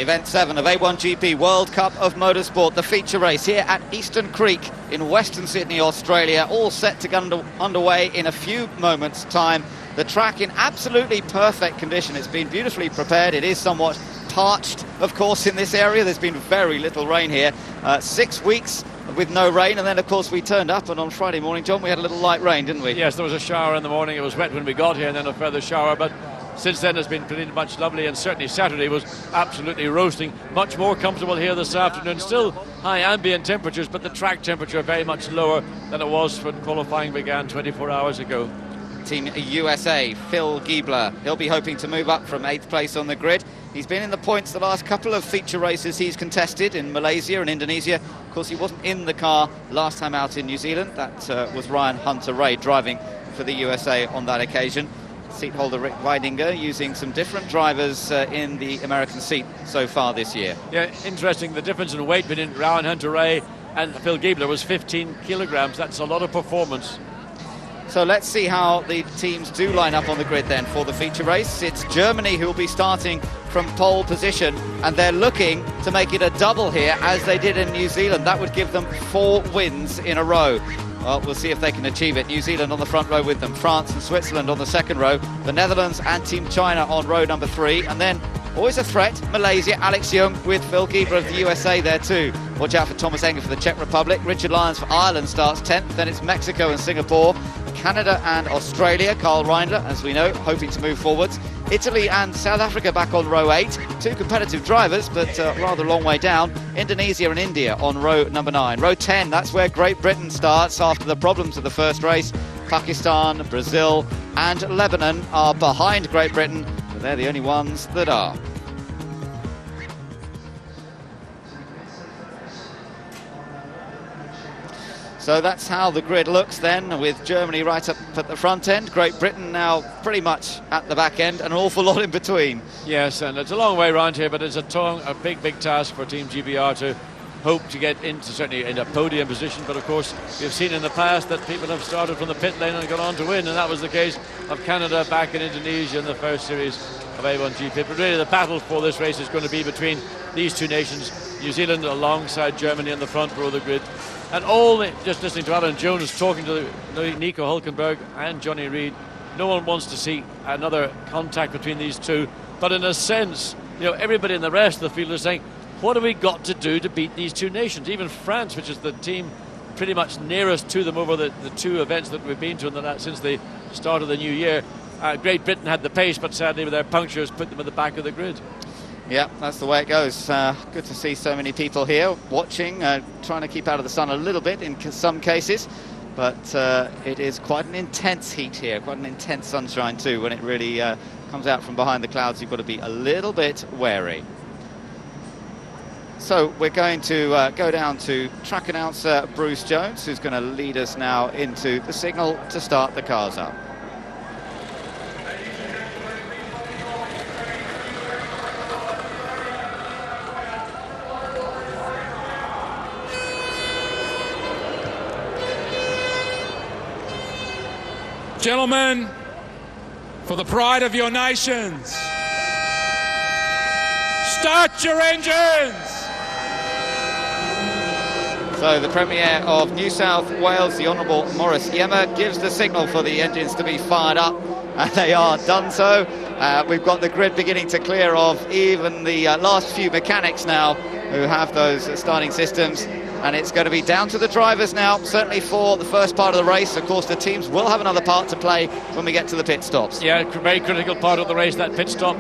Event 7 of A1GP World Cup of Motorsport, the feature race here at Eastern Creek in Western Sydney, Australia, all set to get underway in a few moments' time. The track in absolutely perfect condition. It's been beautifully prepared. It is somewhat parched, of course, in this area. There's been very little rain here. 6 weeks with no rain, and then, of course, we turned up, and on Friday morning, John, we had a little light rain, didn't we? Yes, there was a shower in the morning. It was wet when we got here, and then a further shower, but since then it's been pretty much lovely, and certainly Saturday was absolutely roasting. Much more comfortable here this afternoon. Still high ambient temperatures, but the track temperature very much lower than it was when qualifying began 24 hours ago. Team USA, Phil Gibler, he'll be hoping to move up from 8th place on the grid. He's been in the points the last couple of feature races he's contested in Malaysia and Indonesia. Of course, he wasn't in the car last time out in New Zealand. That was Ryan Hunter-Reay driving for the USA on that occasion. Seat holder Rick Weidinger using some different drivers in the American seat so far this year. Yeah, interesting. The difference in weight between Ryan Hunter-Reay and Phil Gibler was 15 kilograms. That's a lot of performance. So let's see how the teams do line up on the grid then for the feature race. It's Germany who will be starting from pole position, and they're looking to make it a double here as they did in New Zealand. That would give them 4 wins in a row. Well, we'll see if they can achieve it. New Zealand on the front row with them, France and Switzerland on the second row, the Netherlands and Team China on row number 3, and then always a threat, Malaysia, Alex Young with Phil Gibler of the USA there too. Watch out for Thomas Enger for the Czech Republic. Richard Lyons for Ireland starts 10th, then it's Mexico and Singapore, Canada and Australia. Carl Reindler, as we know, hoping to move forwards. Italy and South Africa back on row 8. 2 competitive drivers, but rather a long way down. Indonesia and India on row number 9. Row 10, that's where Great Britain starts after the problems of the first race. Pakistan, Brazil and Lebanon are behind Great Britain, but they're the only ones that are. So that's how the grid looks then, with Germany right up at the front end, Great Britain now pretty much at the back end, and an awful lot in between. Yes, and it's a long way around here, but it's a big task for Team GBR to hope to get into, certainly in a podium position. But of course, we've seen in the past that people have started from the pit lane and gone on to win, and that was the case of Canada back in Indonesia in the first series of A1GP. But really the battle for this race is going to be between these two nations, New Zealand alongside Germany on the front row of the grid. And just listening to Alan Jones talking to Nico Hülkenberg and Johnny Reid, no one wants to see another contact between these two. But in a sense, everybody in the rest of the field is saying, what have we got to do to beat these two nations? Even France, which is the team pretty much nearest to them over the 2 events that we've been to since the start of the new year. Great Britain had the pace, but sadly with their punctures put them at the back of the grid. Yeah, that's the way it goes. Good to see so many people here watching, trying to keep out of the sun a little bit in some cases. But it is quite an intense heat here, quite an intense sunshine too. When it really comes out from behind the clouds, you've got to be a little bit wary. So we're going to go down to track announcer Bruce Jones, who's going to lead us now into the signal to start the cars up. Gentlemen, for the pride of your nations, start your engines! So the Premier of New South Wales, the Honourable Maurice Yemmer, gives the signal for the engines to be fired up, and they are done so. We've got the grid beginning to clear of even the last few mechanics now who have those starting systems. And it's going to be down to the drivers now, certainly for the first part of the race. Of course, the teams will have another part to play when we get to the pit stops. Yeah, very critical part of the race, that pit stop.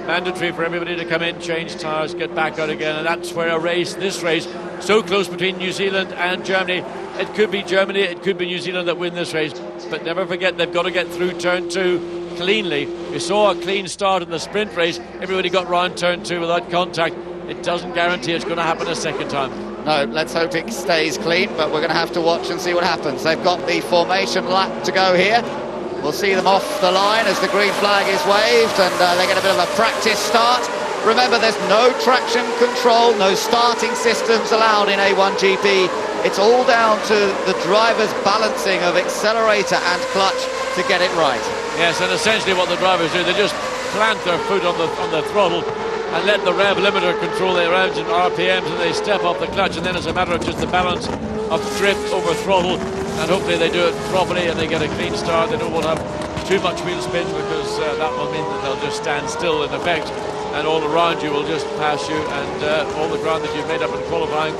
Mandatory for everybody to come in, change tyres, get back out again. And that's where this race, so close between New Zealand and Germany. It could be Germany, it could be New Zealand that win this race. But never forget, they've got to get through turn 2 cleanly. We saw a clean start in the sprint race. Everybody got round turn 2 without contact. It doesn't guarantee it's going to happen a second time. No, let's hope it stays clean, but we're going to have to watch and see what happens. They've got the formation lap to go here. We'll see them off the line as the green flag is waved, and they get a bit of a practice start. Remember, there's no traction control, no starting systems allowed in A1GP. It's all down to the driver's balancing of accelerator and clutch to get it right. Yes, and essentially what the drivers do, they just plant their foot on the throttle, and let the rev limiter control their engine RPMs, and they step off the clutch, and then it's a matter of just the balance of drift over throttle, and hopefully they do it properly and they get a clean start. They don't want to have too much wheel spin, because that will mean that they'll just stand still in effect, and all around you will just pass you, and all the ground that you've made up in qualifying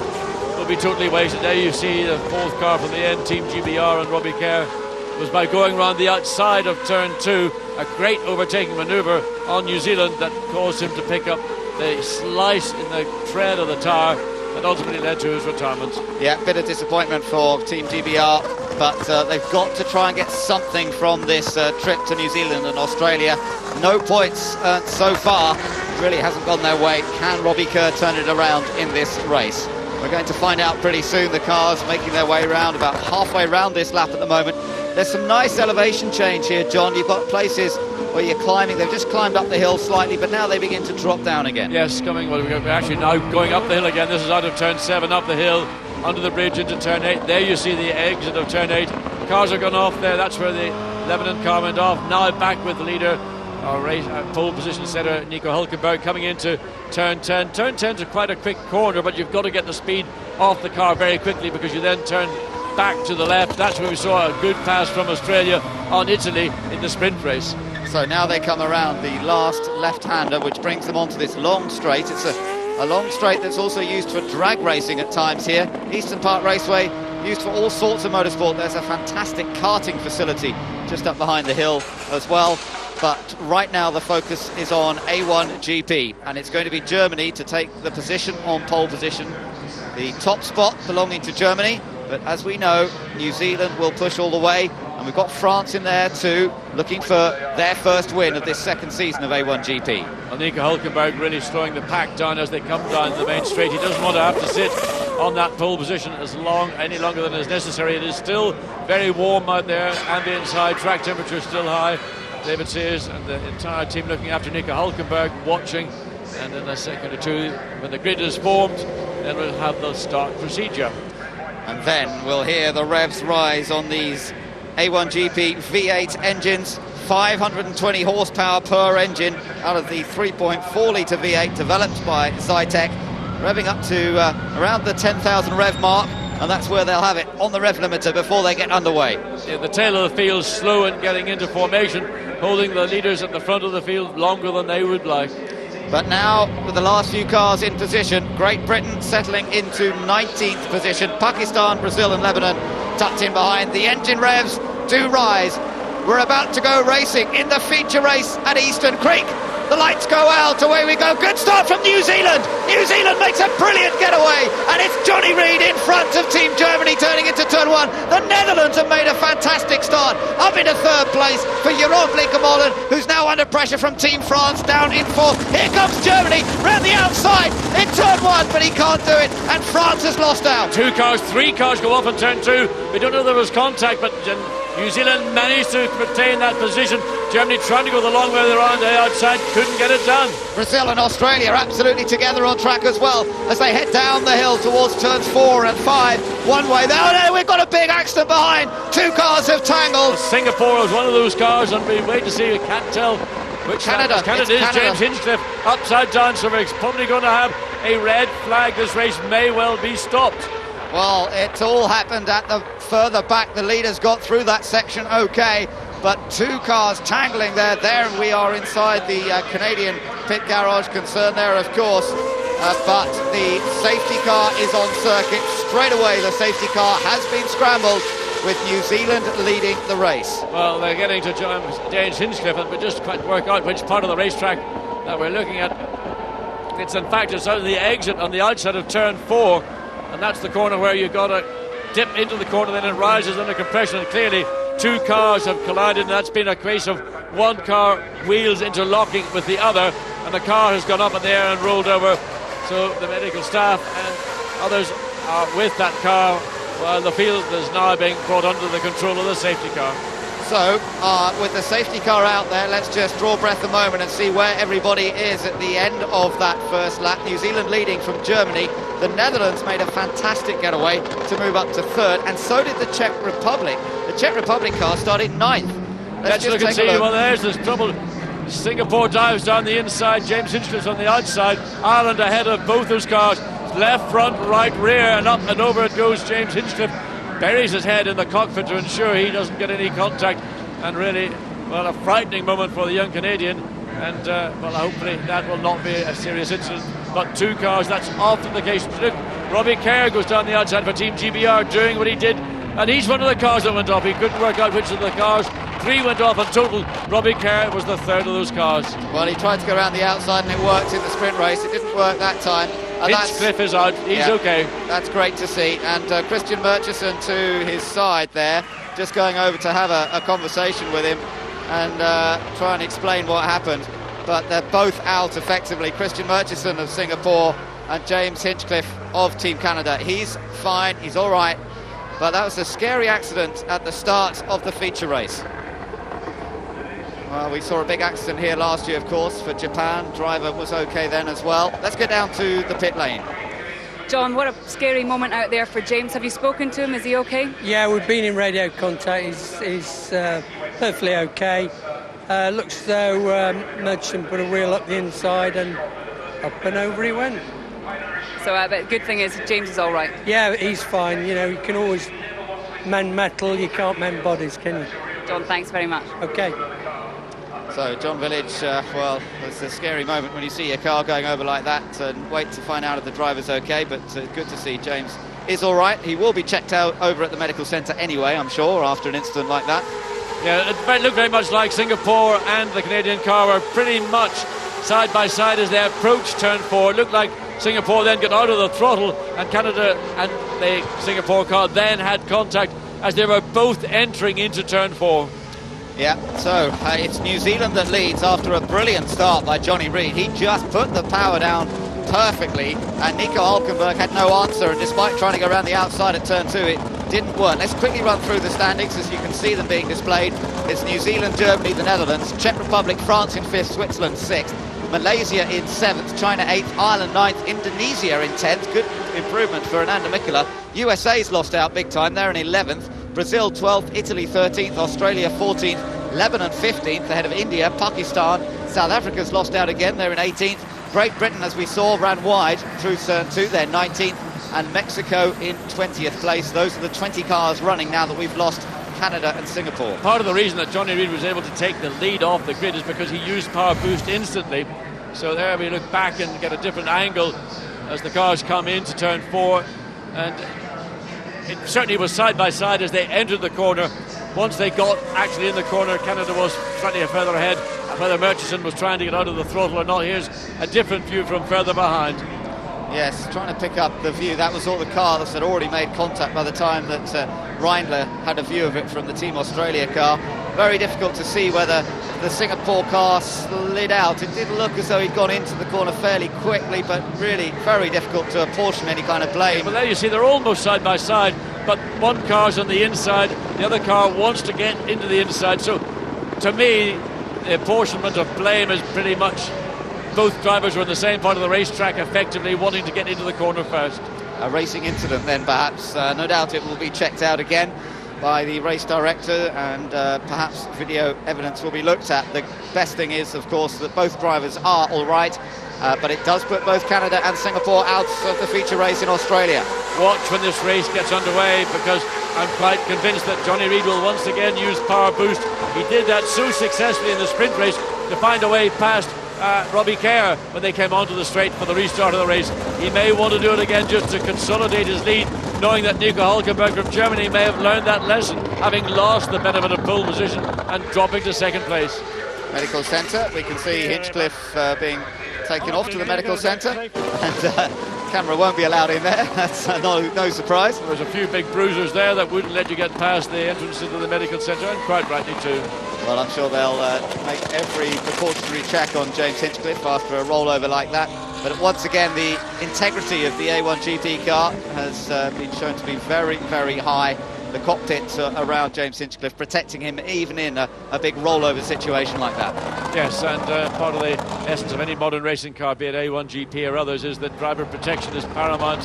will be totally wasted. There you see the fourth car from the end, Team GBR and Robbie Kerr. It was by going round the outside of turn 2, a great overtaking manoeuvre on New Zealand that caused him to pick up the slice in the tread of the tyre that ultimately led to his retirement. Yeah, bit of disappointment for Team GBR, but they've got to try and get something from this trip to New Zealand and Australia. No points so far. It really hasn't gone their way. Can Robbie Kerr turn it around in this race? We're going to find out pretty soon. The cars making their way around, about halfway around this lap at the moment. There's some nice elevation change here, John. You've got places where you're climbing. They've just climbed up the hill slightly, but now they begin to drop down again. Yes, we're actually now going up the hill again. This is out of turn 7, up the hill, under the bridge into turn 8. There you see the exit of turn 8. Cars are gone off there. That's where the Lebanon car went off. Now back with the leader, our pole position setter, Nico Hülkenberg, coming into turn 10. Turn 10's quite a quick corner, but you've got to get the speed off the car very quickly, because you then turn back to the left. That's where we saw a good pass from Australia on Italy in the sprint race. So now they come around the last left-hander, which brings them onto this long straight. It's a long straight that's also used for drag racing at times here. Eastern Park Raceway, used for all sorts of motorsport. There's a fantastic karting facility just up behind the hill as well. But right now the focus is on A1GP, and it's going to be Germany to take the position on pole position. The top spot belonging to Germany, but as we know, New Zealand will push all the way, and we've got France in there too, looking for their first win of this second season of A1GP. Well, Nico Hülkenberg really slowing the pack down as they come down the main straight. He doesn't want to have to sit on that pole position any longer than is necessary. It is still very warm out there, ambience high, track temperature still high. David Sears and the entire team looking after Nico Hülkenberg, watching, and in a second or two, when the grid is formed, then we'll have the start procedure. And then we'll hear the revs rise on these A1GP V8 engines, 520 horsepower per engine out of the 3.4 litre V8 developed by Zytec, revving up to around the 10,000 rev mark, and that's where they'll have it on the rev limiter before they get underway. Yeah, the tail of the field slow and getting into formation, holding the leaders at the front of the field longer than they would like. But now, with the last few cars in position, Great Britain settling into 19th position. Pakistan, Brazil and Lebanon tucked in behind. The engine revs do rise. We're about to go racing in the feature race at Eastern Creek. The lights go out, away we go. Good start from New Zealand. New Zealand makes a brilliant getaway, and it's Johnny Reid in front of Team Germany turning into turn 1. The Netherlands have made a fantastic start, up into third place for Jerome Flickermolin, who's now under pressure from Team France, down in fourth. Here comes Germany round the outside in turn 1, but he can't do it, and France has lost out. 3 cars go off in turn 2. We don't know if there was contact, but New Zealand managed to retain that position. Germany trying to go the long way around the outside, couldn't get it done. Brazil and Australia absolutely together on track as well as they head down the hill towards turns 4 and 5. One way there. Oh no, we've got a big accident behind. 2 cars have tangled. Singapore is one of those cars, and we wait to see. We can't tell which Canada is. James Hinchcliffe upside down, so we're probably going to have a red flag. This race may well be stopped. Well, it all happened at the further back. The leaders got through that section okay, but 2 cars tangling there. There we are inside the Canadian pit garage. Concern there, of course, but the safety car is on circuit. Straight away, the safety car has been scrambled, with New Zealand leading the race. Well, they're getting to James Hinchcliffe, and we just can't work out which part of the racetrack that we're looking at. It's in fact, it's out of the exit on the outside of turn 4. And that's the corner where you've got to dip into the corner, then it rises under compression, and clearly 2 cars have collided, and that's been a case of one car wheels interlocking with the other, and the car has gone up in the air and rolled over. So the medical staff and others are with that car, while the field is now being brought under the control of the safety car. So, with the safety car out there, let's just draw breath a moment and see where everybody is at the end of that first lap. New Zealand leading from Germany. The Netherlands made a fantastic getaway to move up to third, and so did the Czech Republic. The Czech Republic car started 9th. Let's just look and see. Well, there's this trouble. Singapore dives down the inside, James Hinchcliffe's on the outside, Ireland ahead of both those cars, left, front, right, rear, and up and over it goes James Hinchcliffe, buries his head in the cockpit to ensure he doesn't get any contact, and really, well, a frightening moment for the young Canadian, and well, hopefully that will not be a serious incident, but 2 cars, that's often the case. Look, Robbie Kerr goes down the outside for Team GBR, doing what he did, and he's one of the cars that went off. He couldn't work out which of the cars. 3 went off in total. Robbie Kerr was the 3rd of those cars. Well, he tried to go around the outside and it worked in the sprint race. It didn't work that time. Hinchcliffe is out. He's okay. That's great to see. And Christian Murchison to his side there, just going over to have a conversation with him and try and explain what happened. But they're both out effectively. Christian Murchison of Singapore and James Hinchcliffe of Team Canada. He's fine. He's all right. But that was a scary accident at the start of the feature race. Well, we saw a big accident here last year, of course, for Japan. Driver was okay then as well. Let's get down to the pit lane. John, what a scary moment out there for James. Have you spoken to him? Is he okay? Yeah, we've been in radio contact. He's perfectly okay. Looks as though Murchison put a wheel up the inside and up and over he went. So but good thing is James is all right. Yeah, he's fine. You know, you can always mend metal. You can't mend bodies, can you? John, thanks very much. Okay. So John Village, well, it's a scary moment when you see your car going over like that and wait to find out if the driver's okay, but good to see James is all right. He will be checked out over at the medical centre anyway, I'm sure, after an incident like that. Yeah, it looked very much like Singapore and the Canadian car were pretty much side by side as they approached turn 4. It looked like Singapore then got out of the throttle and Canada and the Singapore car then had contact as they were both entering into turn 4. Yeah, so it's New Zealand that leads after a brilliant start by Johnny Reid. He just put the power down perfectly and Nico Hülkenberg had no answer, and despite trying to go around the outside at turn 2, it didn't work. Let's quickly run through the standings as you can see them being displayed. It's New Zealand, Germany, the Netherlands, Czech Republic, France in 5th, Switzerland 6th, Malaysia in 7th, China 8th, Ireland 9th, Indonesia in 10th. Good improvement for Ananda Mikkola. USA's lost out big time, they're in 11th. Brazil 12th, Italy 13th, Australia 14th, Lebanon 15th ahead of India, Pakistan. South Africa's lost out again, they're in 18th. Great Britain, as we saw, ran wide through turn 2, they're 19th. And Mexico in 20th place. Those are the 20 cars running now that we've lost Canada and Singapore. Part of the reason that Johnny Reid was able to take the lead off the grid is because he used power boost instantly. So there we look back and get a different angle as the cars come into turn 4, and it certainly was side by side as they entered the corner. Once they got actually in the corner, Canada was slightly further ahead. Whether Murchison was trying to get out of the throttle or not, here's a different view from further behind. Yes, trying to pick up the view. That was all the cars that had already made contact by the time that Reindler had a view of it from the Team Australia car. Very difficult to see whether the Singapore car slid out. It did look as though he'd gone into the corner fairly quickly, but really very difficult to apportion any kind of blame. Well, there you see they're almost side by side, but one car's on the inside, the other car wants to get into the inside. So to me, the apportionment of blame is pretty much both drivers were in the same part of the racetrack, effectively wanting to get into the corner first. A racing incident then, perhaps. No doubt it will be checked out again by the race director, and perhaps video evidence will be looked at. The best thing is, of course, that both drivers are all right, but it does put both Canada and Singapore out of the feature race in Australia. Watch when this race gets underway, because I'm quite convinced that Johnny Reid will once again use power boost. He did that so successfully in the sprint race to find a way past Robbie Kerr when they came onto the straight for the restart of the race. He may want to do it again just to consolidate his lead, knowing that Nico Hülkenberg from Germany may have learned that lesson, having lost the benefit of pole position and dropping to second place. Medical centre, we can see Hinchcliffe being taken off to the medical centre, and camera won't be allowed in there. That's no surprise. There's a few big bruisers there that wouldn't let you get past the entrance into the medical centre, and quite rightly too. Well, I'm sure they'll make every precautionary check on James Hinchcliffe after a rollover like that. But once again, the integrity of the A1GP car has been shown to be very, very high. The cockpit around James Hinchcliffe protecting him even in a big rollover situation like that. Yes, and part of the essence of any modern racing car, be it A1GP or others, is that driver protection is paramount.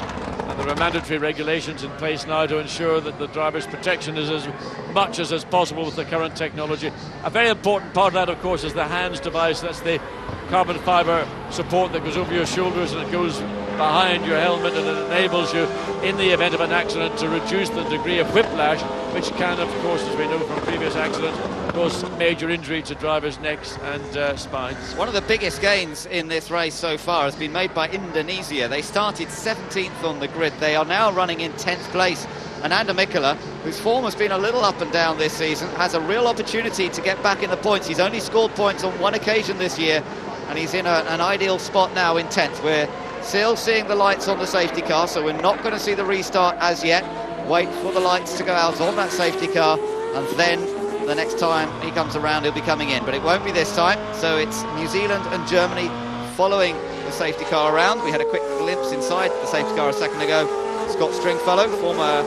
And there are mandatory regulations in place now to ensure that the driver's protection is as much as is possible with the current technology. A very important part of that, of course, is the HANDS device. That's the carbon fibre support that goes over your shoulders and it goes behind your helmet, and it enables you, in the event of an accident, to reduce the degree of whiplash, which can, of course, as we know from previous accidents, cause major injury to drivers' necks and spines. One of the biggest gains in this race so far has been made by Indonesia. They started 17th on the grid. They are now running in 10th place. And Ander Mikkola, whose form has been a little up and down this season, has a real opportunity to get back in the points. He's only scored points on one occasion this year, and he's in an ideal spot now in 10th. We're still seeing the lights on the safety car, so we're not going to see the restart as yet. Wait for the lights to go out on that safety car, and then the next time he comes around he'll be coming in, but it won't be this time. So it's New Zealand and Germany following the safety car around. We had a quick glimpse inside the safety car a second ago. Scott Stringfellow, former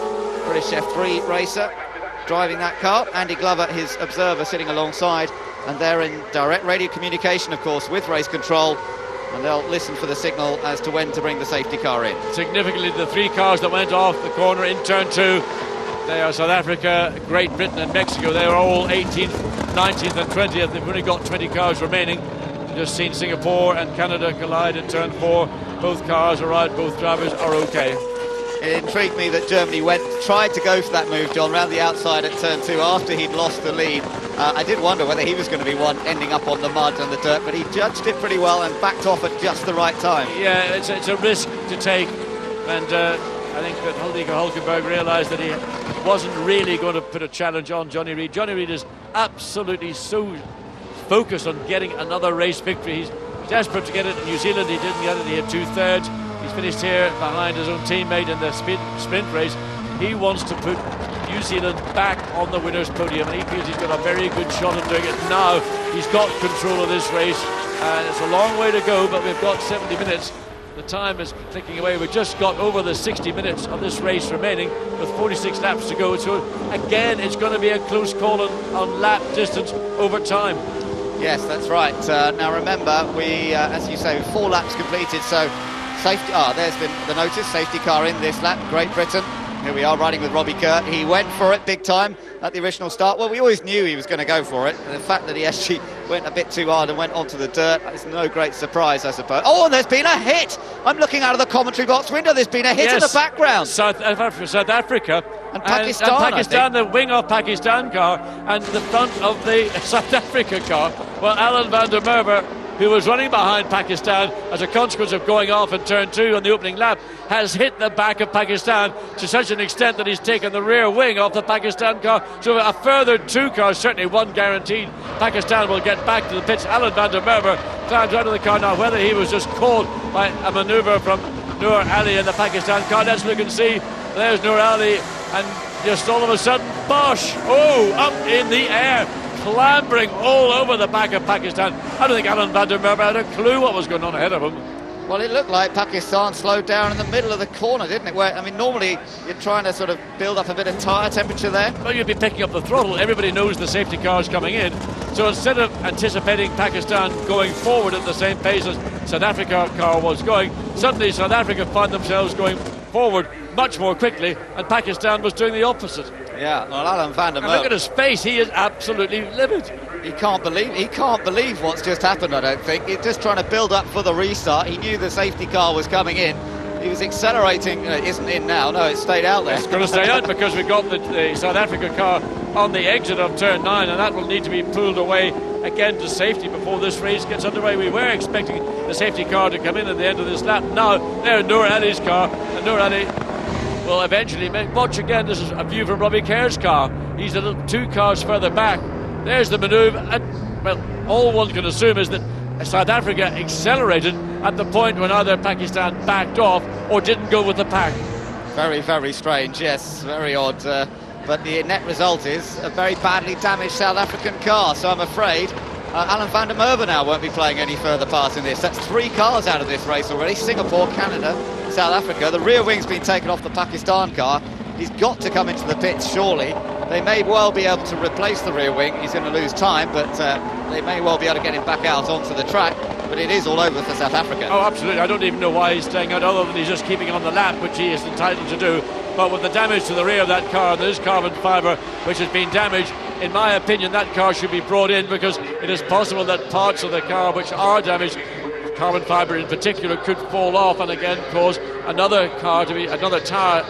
British F3 racer, driving that car. Andy Glover, his observer, sitting alongside, and they're in direct radio communication, of course, with race control, and they'll listen for the signal as to when to bring the safety car in. Significantly, the three cars that went off the corner in turn 2, they are South Africa, Great Britain and Mexico. They are all 18th, 19th and 20th. They've only got 20 cars remaining. You've just seen Singapore and Canada collide in turn 4. Both cars are out, both drivers are okay. It intrigued me that Germany tried to go for that move, John, round the outside at turn 2 after he'd lost the lead. I did wonder whether he was going to be one ending up on the mud and the dirt, but he judged it pretty well and backed off at just the right time. Yeah, it's a risk to take, and I think that Nico Hülkenberg realised that he wasn't really going to put a challenge on Johnny Reid. Johnny Reid is absolutely so focused on getting another race victory. He's desperate to get it in New Zealand. He didn't get it. He had 2/3. He's finished here behind his own teammate in the sprint race. He wants to put New Zealand back on the winner's podium, and he feels he's got a very good shot at doing it now. He's got control of this race, and it's a long way to go, but we've got 70 minutes. The time is clicking away. We've just got over the 60 minutes of this race remaining with 46 laps to go. So again, it's going to be a close call on lap distance over time. Yes, that's right. Now remember, we, as you say, 4 laps completed, so safety. There's the notice, safety car in this lap, Great Britain. Here we are riding with Robbie Kerr. He went for it big time at the original start. Well, we always knew he was going to go for it. And the fact that he actually went a bit too hard and went onto the dirt is no great surprise, I suppose. Oh, and there's been a hit. I'm looking out of the commentary box window. There's been a hit in the background. South Africa and Pakistan. And Pakistan, the wing of Pakistan car and the front of the South Africa car. Well, Alan van der Merwe, who was running behind Pakistan as a consequence of going off in turn 2 on the opening lap, has hit the back of Pakistan to such an extent that he's taken the rear wing off the Pakistan car. So a further 2 cars, certainly one guaranteed. Pakistan will get back to the pits. Alan van der Merwe climbs out of the car now. Whether he was just caught by a manoeuvre from Noor Ali in the Pakistan car, let's look and see. There's Noor Ali, and just all of a sudden, bosh! Oh, up in the air, clambering all over the back of Pakistan. I don't think Alan van der Merwe had a clue what was going on ahead of him. Well, it looked like Pakistan slowed down in the middle of the corner, didn't it? Where, I mean, normally you're trying to sort of build up a bit of tyre temperature there. Well, you'd be picking up the throttle. Everybody knows the safety car's coming in. So instead of anticipating Pakistan going forward at the same pace as South Africa car was going, suddenly South Africa found themselves going forward much more quickly, and Pakistan was doing the opposite. Yeah, well, Alan van der Merwe, look at his face. He is absolutely livid. He can't believe what's just happened, I don't think. He's just trying to build up for the restart. He knew the safety car was coming in. He was accelerating. It isn't in now. No, it stayed out there. It's going to stay out because we've got the South Africa car on the exit of turn 9, and that will need to be pulled away again to safety before this race gets underway. We were expecting the safety car to come in at the end of this lap. Now, there's Noor Ali's car, and Noor Ali will eventually watch again. This is a view from Robbie Kerr's car. He's a little 2 cars further back. There's the manoeuvre, and well, all one can assume is that South Africa accelerated at the point when either Pakistan backed off or didn't go with the pack. Very, very strange, yes, very odd. But the net result is a very badly damaged South African car, so I'm afraid Alan van der Merwe now won't be playing any further part in this. That's 3 cars out of this race already. Singapore, Canada, South Africa. The rear wing's been taken off the Pakistan car. He's got to come into the pits, surely. They may well be able to replace the rear wing. He's going to lose time, but they may well be able to get him back out onto the track. but it is all over for South Africa. Oh, absolutely. I don't even know why he's staying out, other than he's just keeping on the lap, which he is entitled to do. But with the damage to the rear of that car, there is carbon fibre which has been damaged. In my opinion, that car should be brought in, because it is possible that parts of the car which are damaged, carbon fibre in particular, could fall off and again cause another tyre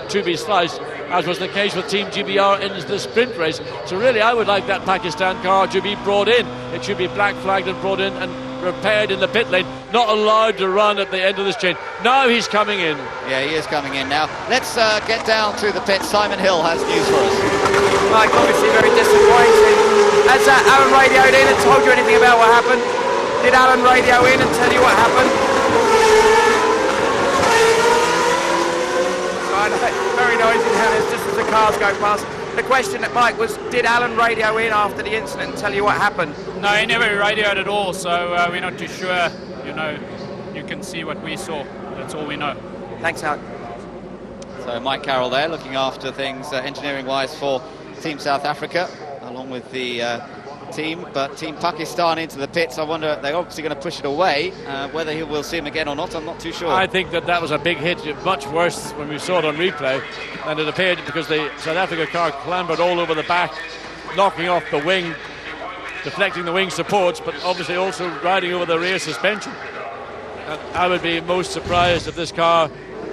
to be sliced, as was the case with Team GBR in the sprint race. So really, I would like that Pakistan car to be brought in. It should be black flagged and brought in and repaired in the pit lane, not allowed to run at the end of this chain. Now he's coming in. Yeah, he is coming in now. Let's get down to the pit. Simon Hill has news for us. Mike, obviously very disappointing. Has Alan radioed in and told you anything about what happened? Did Alan radio in and tell you what happened? Very noisy down there, just as the cars go past. The question that Mike was, did Alan radio in after the incident and tell you what happened? No, he never radioed at all, so we're not too sure. You know, you can see what we saw. That's all we know. Thanks, Alan. So Mike Carroll there, looking after things engineering-wise for Team South Africa, along with the team. But Team Pakistan into the pits, I wonder, they're obviously going to push it away. Whether we'll see him again or not, I'm not too sure. I think that was a big hit, much worse when we saw it on replay than it appeared, because the South Africa car clambered all over the back, knocking off the wing, deflecting the wing supports, but obviously also riding over the rear suspension. And I would be most surprised if this car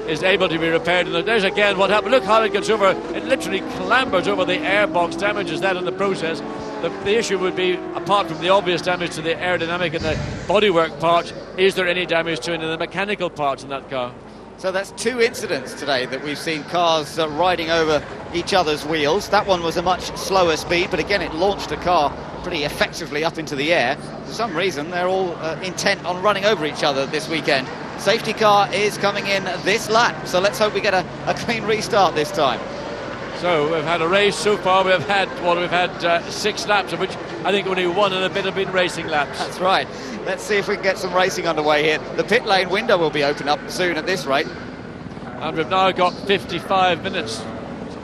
is able to be repaired. And there's again what happened. Look how it gets over. It literally clambers over the airbox, damages that in the process. The issue would be, apart from the obvious damage to the aerodynamic and the bodywork part, is there any damage to any of the mechanical parts in that car? So that's two incidents today that we've seen cars riding over each other's wheels. That one was a much slower speed, but again it launched a car pretty effectively up into the air. For some reason they're all intent on running over each other this weekend. Safety car is coming in this lap, so let's hope we get a clean restart this time. So we've had a race so far. We've had 6 laps, of which I think only 1 and a bit have been racing laps. That's right. Let's see if we can get some racing underway here. The pit lane window will be open up soon at this rate. And we've now got 55 minutes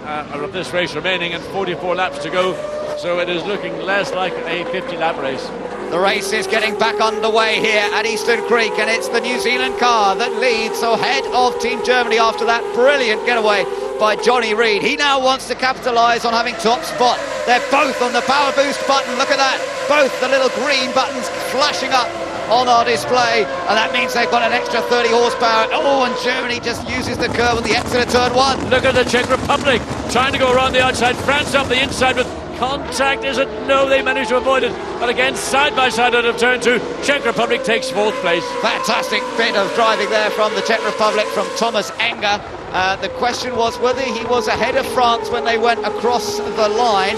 of this race remaining and 44 laps to go. So it is looking less like a 50-lap race. The race is getting back underway here at Eastern Creek, and it's the New Zealand car that leads, so ahead of Team Germany after that brilliant getaway by Johnny Reid. He now wants to capitalise on having top spot. They're both on the power boost button. Look at that. Both the little green buttons flashing up on our display, and that means they've got an extra 30 horsepower. Oh, and Germany just uses the curve on the exit of turn 1. Look at the Czech Republic trying to go around the outside. France up the inside with contact. Is it? No, they managed to avoid it. But again, side by side out of turn 2, Czech Republic takes 4th place. Fantastic bit of driving there from the Czech Republic, from Thomas Enger. The question was whether he was ahead of France when they went across the line.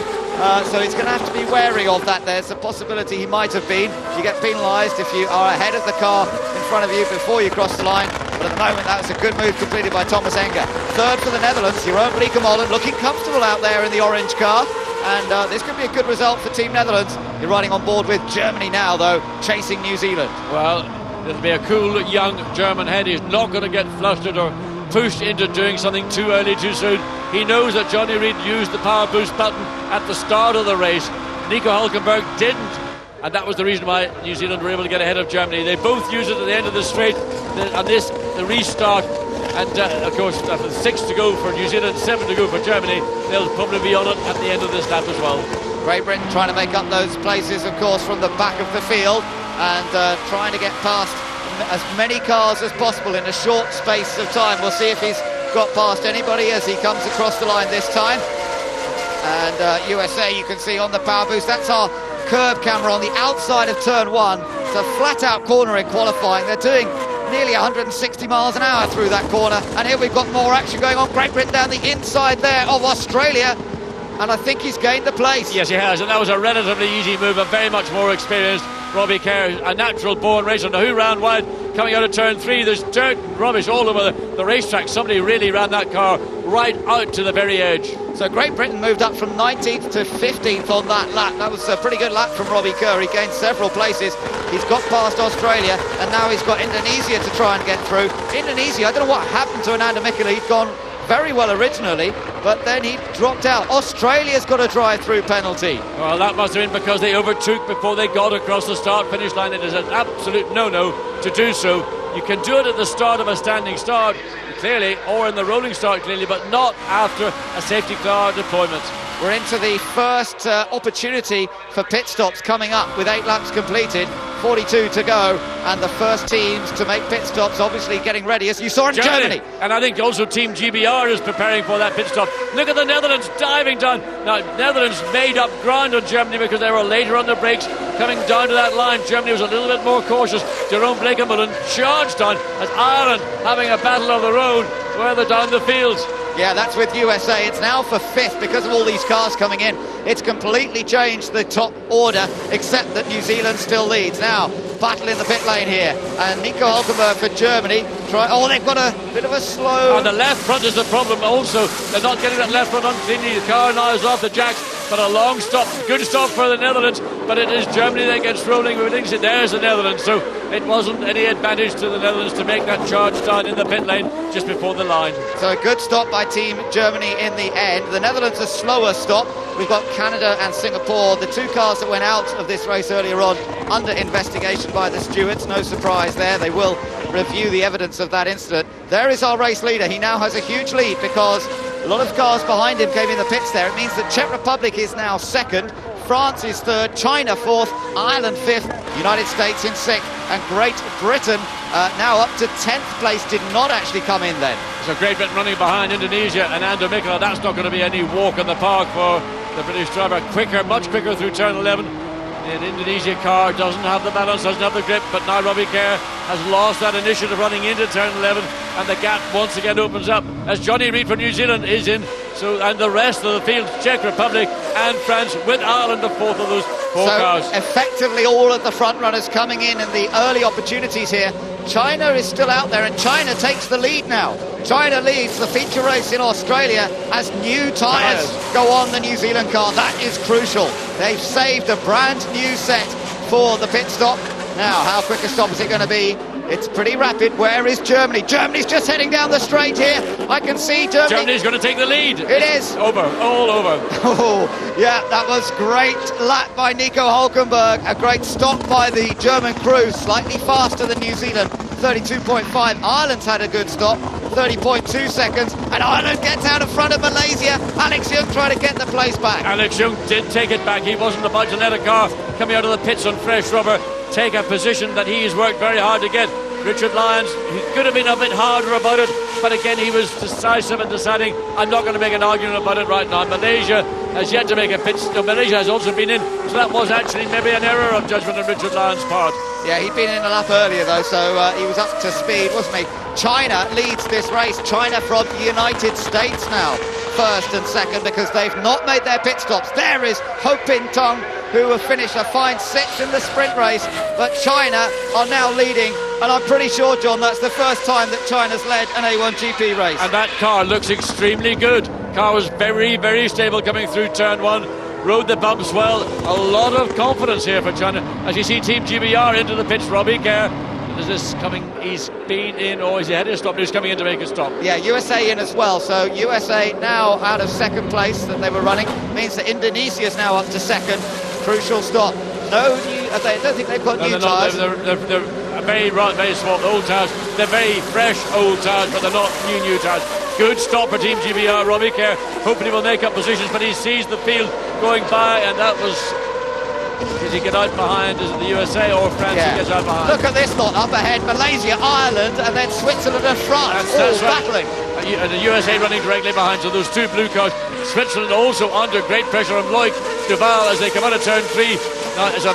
So he's going to have to be wary of that. There's a possibility he might have been. You get penalised if you are ahead of the car in front of you before you cross the line. But at the moment, that was a good move completed by Thomas Enger. 3rd for the Netherlands, Jerome Flickermolin, looking comfortable out there in the orange car. And this could be a good result for Team Netherlands. You're riding on board with Germany now, though, chasing New Zealand. Well, it'll be a cool young German head. He's not going to get flustered or pushed into doing something too early, too soon. He knows that Johnny Reid used the power boost button at the start of the race. Nico Hülkenberg didn't, and that was the reason why New Zealand were able to get ahead of Germany. They both used it at the end of the straight, the restart. And of course, after 6 to go for New Zealand, 7 to go for Germany, they'll probably be on it at the end of this lap as well. Great Britain trying to make up those places, of course, from the back of the field, and trying to get past as many cars as possible in a short space of time. We'll see if he's got past anybody as he comes across the line this time. And USA, you can see on the power boost, that's our curb camera on the outside of turn 1. It's a flat-out corner in qualifying. They're doing nearly 160 miles an hour through that corner, and here we've got more action going on. Great Britain down the inside there of Australia, and I think he's gained the place. Yes, he has, and that was a relatively easy move, a very much more experienced Robbie Kerr, a natural born racer. Now who ran wide coming out of turn 3? There's dirt and rubbish all over the racetrack. Somebody really ran that car right out to the very edge. So Great Britain moved up from 19th to 15th on that lap. That was a pretty good lap from Robbie Kerr. He gained several places. He's got past Australia, and now he's got Indonesia to try and get through. Indonesia, I don't know what happened to Ananda Mikula. He'd gone very well originally, but then he dropped out. Australia's got a drive-through penalty. Well, that must have been because they overtook before they got across the start-finish line. It is an absolute no-no to do so. You can do it at the start of a standing start, clearly, or in the rolling start, clearly, but not after a safety car deployment. We're into the first opportunity for pit stops coming up with 8 laps completed, 42 to go, and the first teams to make pit stops obviously getting ready, as you saw in Germany. And I think also Team GBR is preparing for that pit stop. Look at the Netherlands diving down. Now, Netherlands made up ground on Germany because they were later on the brakes coming down to that line. Germany was a little bit more cautious. Jerome Flickermolin charged on as Ireland having a battle of their own further down the field. Yeah, that's with USA. It's now for 5th because of all these cars coming in. It's completely changed the top order, except that New Zealand still leads. Now, battle in the pit lane here. And Nico Hülkenberg for Germany. They've got a bit of a slow... And the left front is the problem also. They're not getting that left front on cleanly. The car now is off the jacks. But a long stop, good stop for the Netherlands, but it is Germany that gets rolling. There's the Netherlands, so it wasn't any advantage to the Netherlands to make that charge down in the pit lane just before the line. So a good stop by Team Germany in the end. The Netherlands a slower stop. We've got Canada and Singapore, the 2 cars that went out of this race earlier on, under investigation by the stewards. No surprise there. They will review the evidence of that incident. There is our race leader. He now has a huge lead because a lot of cars behind him came in the pits there. It means that Czech Republic is now 2nd, France is 3rd, China 4th, Ireland 5th, United States in 6th, and Great Britain now up to 10th place. Did not actually come in then. So Great Britain running behind Indonesia and Ando Mikela. That's not going to be any walk in the park for the British driver. Quicker, much quicker through turn 11. The Indonesia car doesn't have the balance, doesn't have the grip, but now Robbie Kerr has lost that initiative running into turn 11, and the gap once again opens up as Johnny Reid for New Zealand is in. So, and the rest of the field, Czech Republic and France, with Ireland the 4th of those 4 cars. Effectively all of the front runners coming in the early opportunities here. China is still out there, and China takes the lead now. China leads the feature race in Australia as new tyres go on the New Zealand car. That is crucial. They've saved a brand new set for the pit stop. Now, how quick a stop is it going to be? It's pretty rapid. Where is Germany? Germany's just heading down the straight here. I can see Germany. Germany's going to take the lead. It is. Over, all over. Oh, yeah, that was great lap by Nico Hülkenberg. A great stop by the German crew. Slightly faster than New Zealand, 32.5. Ireland's had a good stop, 30.2 seconds. And Ireland gets out in front of Malaysia. Alex Young trying to get the place back. Alex Young did take it back. He wasn't about to let a car coming out of the pits on fresh rubber take a position that he's worked very hard to get. Richard Lyons, he could have been a bit harder about it, but again he was decisive in deciding, I'm not going to make an argument about it right now. Malaysia has yet to make a pit stop. Malaysia has also been in, so that was actually maybe an error of judgment on Richard Lyons' part. Yeah, he'd been in a lap earlier though, so he was up to speed, wasn't he? China leads this race. China from the United States now, 1st and 2nd, because they've not made their pit stops. There is Ho Pin Tong, who have finished a fine 6th in the sprint race, but China are now leading, and I'm pretty sure, John, that's the first time that China's led an A1GP race. And that car looks extremely good. Car was very, very stable coming through turn 1, rode the bumps well. A lot of confidence here for China. As you see Team GBR into the pits, Robbie Kerr. Is this coming? He's been in, or is he had to stop? He's coming in to make a stop. Yeah, USA in as well. So USA now out of 2nd place that they were running. Means that Indonesia is now up to 2nd. Crucial stop. No new. I don't think they've got new tyres. They're very small old tyres. They're very fresh old tyres, but they're not new tyres. Good stop for Team GBR. Robbie Kerr hoping he will make up positions, but he sees the field going by, and that was. Does he get out behind? Is it the USA or France who gets out behind? Look at this lot up ahead. Malaysia, Ireland, and then Switzerland and France all battling. Right. And the USA running directly behind. So those 2 blue cars. Switzerland also under great pressure on Loic Duval as they come out of turn 3. Now, it's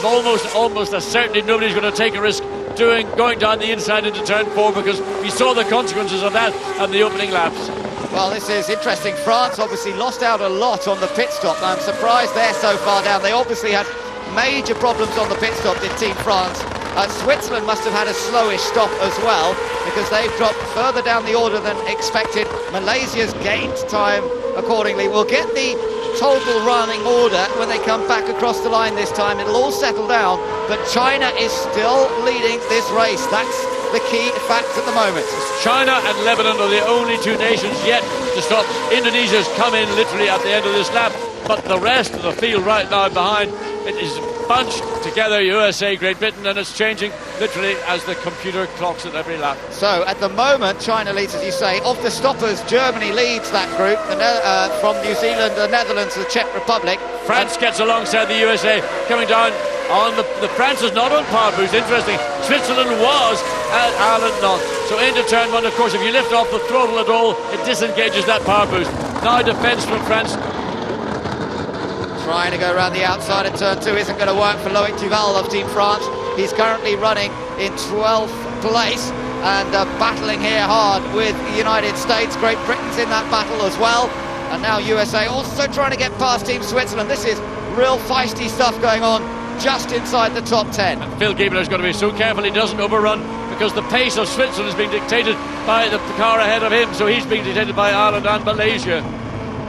almost a certainty nobody's going to take a risk going down the inside into turn 4, because we saw the consequences of that at the opening laps. Well, this is interesting. France obviously lost out a lot on the pit stop. I'm surprised they're so far down. They obviously had major problems on the pit stop, did Team France. Switzerland must have had a slowish stop as well, because they've dropped further down the order than expected. Malaysia's gained time accordingly. We'll get the total running order when they come back across the line this time. It'll all settle down, but China is still leading this race. That's the key fact at the moment. China and Lebanon are the only two nations yet to stop. Indonesia's come in literally at the end of this lap, but the rest of the field right now behind, it is bunched together, USA, Great Britain, and it's changing literally as the computer clocks at every lap. So at the moment, China leads, as you say. Of the stoppers, Germany leads that group, from New Zealand, the Netherlands, the Czech Republic. France gets alongside the USA, coming down on the France is not on power boost. Interesting. Switzerland was, and Ireland not. So into turn one, of course, if you lift off the throttle at all, it disengages that power boost. Now defence from France. Trying to go around the outside at turn 2 isn't going to work for Loic Duval of Team France. He's currently running in 12th place and battling here hard with the United States. Great Britain's in that battle as well. And now USA also trying to get past Team Switzerland. This is real feisty stuff going on just inside the top 10. And Phil Gibler's got to be so careful he doesn't overrun, because the pace of Switzerland is being dictated by the car ahead of him, so he's being dictated by Ireland and Malaysia.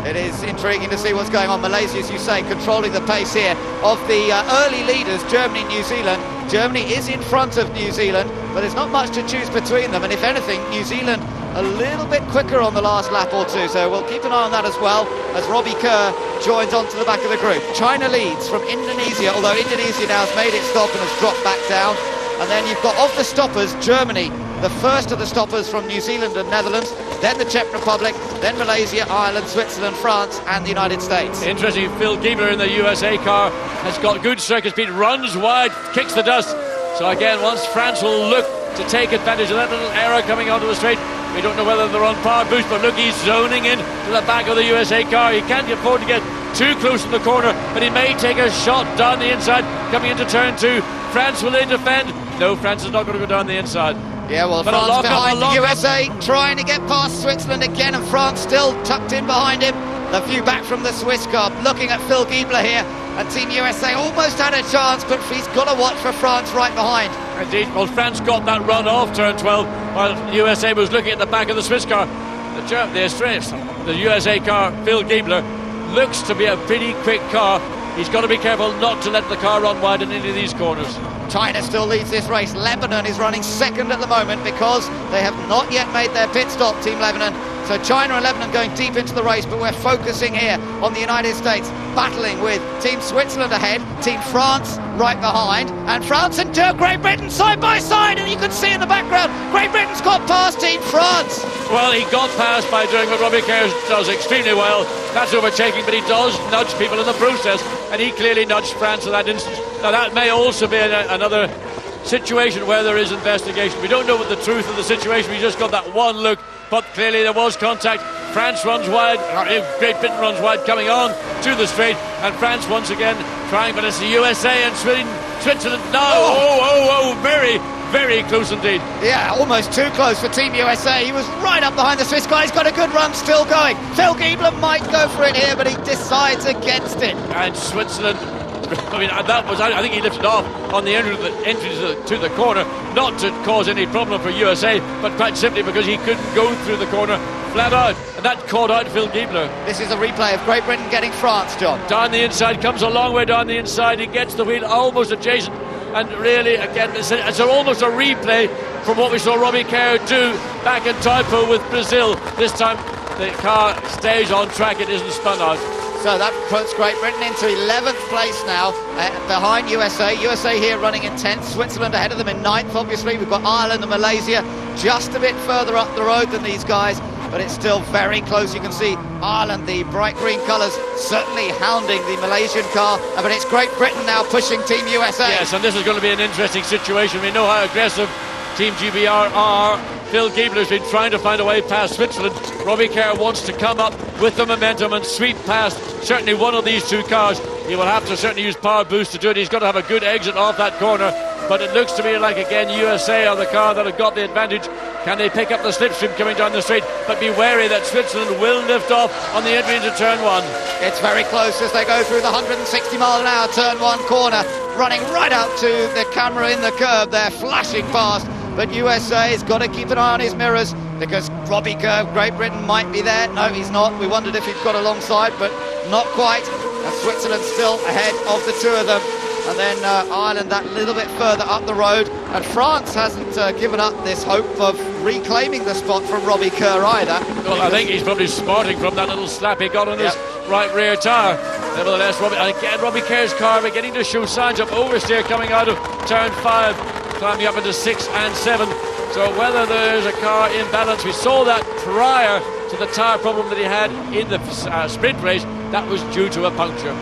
It is intriguing to see what's going on. Malaysia, as you say, controlling the pace here of the early leaders, Germany, New Zealand. Germany is in front of New Zealand, but there's not much to choose between them. And if anything, New Zealand a little bit quicker on the last lap or two. So we'll keep an eye on that as well as Robbie Kerr joins onto the back of the group. China leads from Indonesia, although Indonesia now has made its stop and has dropped back down. And then you've got, of the stoppers, Germany, the first of the stoppers from New Zealand and Netherlands, then the Czech Republic, then Malaysia, Ireland, Switzerland, France and the United States. Interesting, Phil Gibler in the USA car has got good circuit speed, runs wide, kicks the dust. So again, once France will look to take advantage of that little error coming onto the straight, we don't know whether they're on power boost, but look, he's zoning in to the back of the USA car. He can't afford to get too close in the corner, but he may take a shot down the inside coming into turn 2. France, will they defend? No, France is not going to go down the inside. Yeah, well, but France behind the USA, trying to get past Switzerland again, and France still tucked in behind him. The view back from the Swiss car, looking at Phil Gibler here, and Team USA almost had a chance, but he's got to watch for France right behind. Indeed, well, France got that run off turn 12, while USA was looking at the back of the Swiss car. The USA car, Phil Gibler, looks to be a pretty quick car. He's got to be careful not to let the car run wide in any of these corners. China still leads this race. Lebanon is running second at the moment because they have not yet made their pit stop, Team Lebanon. So China and Lebanon going deep into the race, but we're focusing here on the United States, battling with Team Switzerland ahead, Team France right behind, and France and Great Britain side by side, and you can see in the background, Great Britain's got past Team France. Well, he got past by doing what Robbie Kerr does extremely well. That's overtaking, but he does nudge people in the process, and he clearly nudged France in that instance. Now, that may also be another situation where there is investigation. We don't know what the truth of the situation. We just got that one look, but clearly there was contact. France runs wide, Great Britain runs wide coming on to the straight, and France once again trying, but it's the USA and Switzerland. No, very, very close indeed. Yeah, almost too close for Team USA. He was right up behind the Swiss guy. He's got a good run still going. Phil Gibler might go for it here, but he decides against it. And Switzerland, I mean, I think he lifted off on the entry to the corner, not to cause any problem for USA, but quite simply because he couldn't go through the corner flat out, and that caught out Phil Gibler. This is a replay of Great Britain getting France, John. Down the inside, comes a long way down the inside, he gets the wheel almost adjacent, and really, again, it's almost a replay from what we saw Robbie Kerr do back in Taipo with Brazil. This time the car stays on track, it isn't spun out. So that puts Great Britain into 11th place now, behind USA. USA here running in 10th, Switzerland ahead of them in 9th, obviously. We've got Ireland and Malaysia just a bit further up the road than these guys, but it's still very close. You can see Ireland, the bright green colours, certainly hounding the Malaysian car, but it's Great Britain now pushing Team USA. Yes, and this is going to be an interesting situation. We know how aggressive Team GBR are. Phil Gibler's been trying to find a way past Switzerland. Robbie Kerr wants to come up with the momentum and sweep past certainly one of these two cars. He will have to certainly use power boost to do it. He's got to have a good exit off that corner, but it looks to me like again USA are the car that have got the advantage. Can they pick up the slipstream coming down the straight? But be wary that Switzerland will lift off on the entry into turn 1. It's very close as they go through the 160 mile an hour turn 1 corner, running right out to the camera in the curb there, flashing past. But USA has got to keep an eye on his mirrors because Robbie Kerr, Great Britain, might be there. No, he's not. We wondered if he'd got alongside, but not quite. And Switzerland still ahead of the two of them. and then Ireland that little bit further up the road, and France hasn't given up this hope of reclaiming the spot from Robbie Kerr either. Well, I think he's probably smarting from that little slap he got on his right rear tyre. Nevertheless, Robbie Kerr's car beginning to show signs of oversteer coming out of turn 5, climbing up into 6 and 7. So whether there's a car imbalance, we saw that prior to the tyre problem that he had in the sprint race, that was due to a puncture.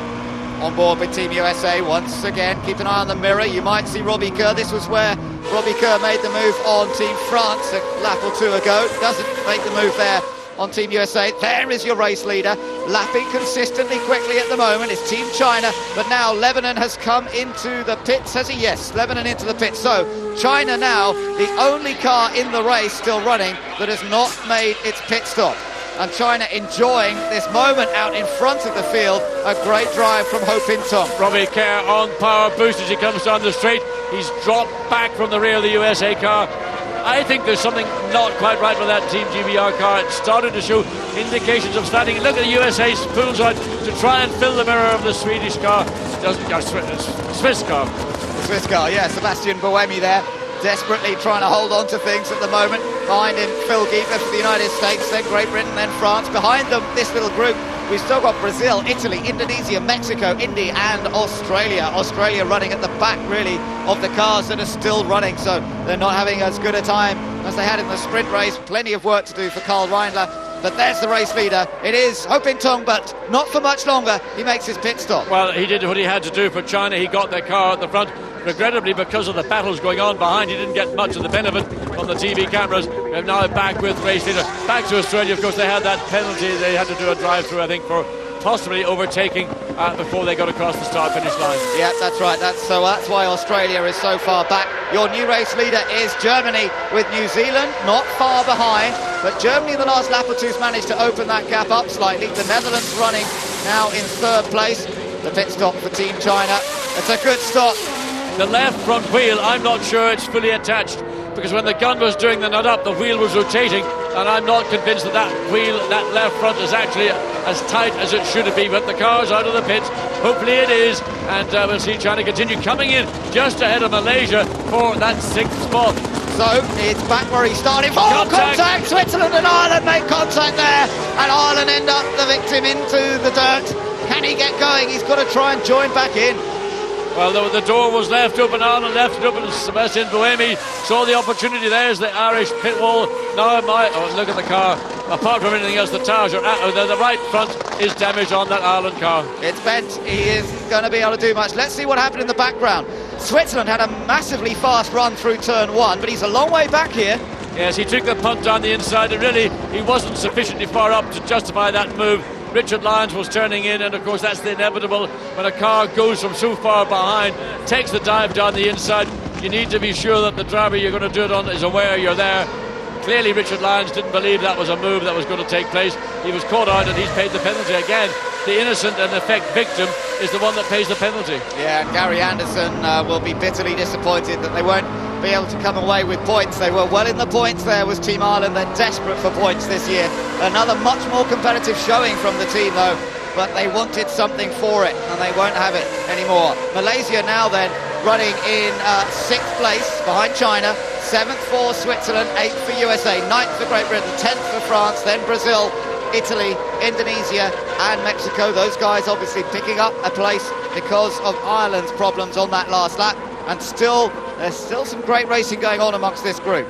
On board with Team USA once again. Keep an eye on the mirror. You might see Robbie Kerr. This was where Robbie Kerr made the move on Team France a lap or two ago. Doesn't make the move there on Team USA. There is your race leader, lapping consistently quickly at the moment. It's Team China, but now Lebanon has come into the pits. Has he? Yes, Lebanon into the pits. So China now the only car in the race still running that has not made its pit stop. And China enjoying this moment out in front of the field. A great drive from Ho Pin Tong. Robbie Kerr on power boost as he comes down the straight. He's dropped back from the rear of the USA car. I think there's something not quite right with that Team GBR car. It started to show indications of sliding. Look at the USA's pulls out to try and fill the mirror of the Swedish car. Swiss car. The Swiss car, yeah. Sebastian Buemi there, desperately trying to hold on to things at the moment. Behind him, Phil Gibler for the United States, then Great Britain, then France. Behind them, this little group, we've still got Brazil, Italy, Indonesia, Mexico, India, and Australia. Australia running at the back, really, of the cars that are still running, so they're not having as good a time as they had in the sprint race. Plenty of work to do for Karl Reindler, but there's the race leader. It is Ho Pin Tong, but not for much longer. He makes his pit stop. Well, he did what he had to do for China. He got their car at the front. Regrettably, because of the battles going on behind, he didn't get much of the benefit from the TV cameras. We're now back with race leader. Back to Australia, of course, they had that penalty. They had to do a drive-through, I think, for possibly overtaking before they got across the start-finish line. Yeah, that's right. That's why Australia is so far back. Your new race leader is Germany, with New Zealand not far behind. But Germany in the last lap or two has managed to open that gap up slightly. The Netherlands running now in 3rd place. The pit stop for Team China. It's a good stop. The left front wheel, I'm not sure it's fully attached, because when the gun was doing the nut up, the wheel was rotating, and I'm not convinced that wheel, that left front, is actually as tight as it should be. But the car's out of the pits. Hopefully it is, and we'll see China continue coming in just ahead of Malaysia for that 6th spot. So it's back where he started. Contact! Switzerland and Ireland make contact there, and Ireland end up the victim into the dirt. Can he get going? He's got to try and join back in. Well, the door was left open, Ireland left it open. Sebastian Buemi saw the opportunity. There's the Irish pit wall. Now, look at the car. Apart from anything else, the tires are the right front is damaged on that Ireland car. It's bent. He isn't going to be able to do much. Let's see what happened in the background. Switzerland had a massively fast run through turn 1, but he's a long way back here. Yes, he took the punt down the inside, and really, he wasn't sufficiently far up to justify that move. Richard Lyons was turning in, and of course that's the inevitable when a car goes from so far behind, takes the dive down the inside. You need to be sure that the driver you're going to do it on is aware you're there. Clearly Richard Lyons didn't believe that was a move that was going to take place. He was caught out and he's paid the penalty. Again, the innocent and effect victim is the one that pays the penalty. Yeah, and Gary Anderson will be bitterly disappointed that they won't be able to come away with points. They were well in the points there, was Team Ireland. They're desperate for points this year. Another much more competitive showing from the team though, but they wanted something for it and they won't have it anymore. Malaysia now then running in 6th place behind China, 7th for Switzerland, 8th for USA, 9th for Great Britain, 10th for France, then Brazil, Italy, Indonesia and Mexico. Those guys obviously picking up a place because of Ireland's problems on that last lap. And there's still some great racing going on amongst this group.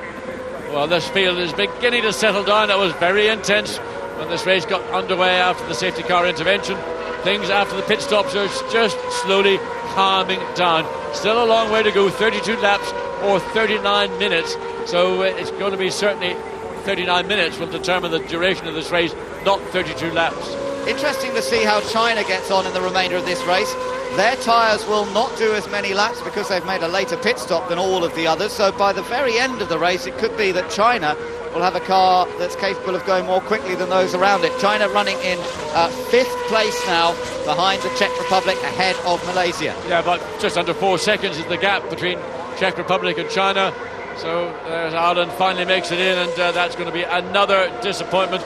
Well, this field is beginning to settle down. It was very intense when this race got underway after the safety car intervention. Things after the pit stops are just slowly calming down. Still a long way to go, 32 laps or 39 minutes. So it's going to be certainly 39 minutes will determine the duration of this race, not 32 laps. Interesting to see how China gets on in the remainder of this race. Their tyres will not do as many laps because they've made a later pit stop than all of the others. So by the very end of the race, it could be that China will have a car that's capable of going more quickly than those around it. China running in 5th place now behind the Czech Republic, ahead of Malaysia. Yeah, but just under 4 seconds is the gap between Czech Republic and China. So Ireland finally makes it in, and that's going to be another disappointment.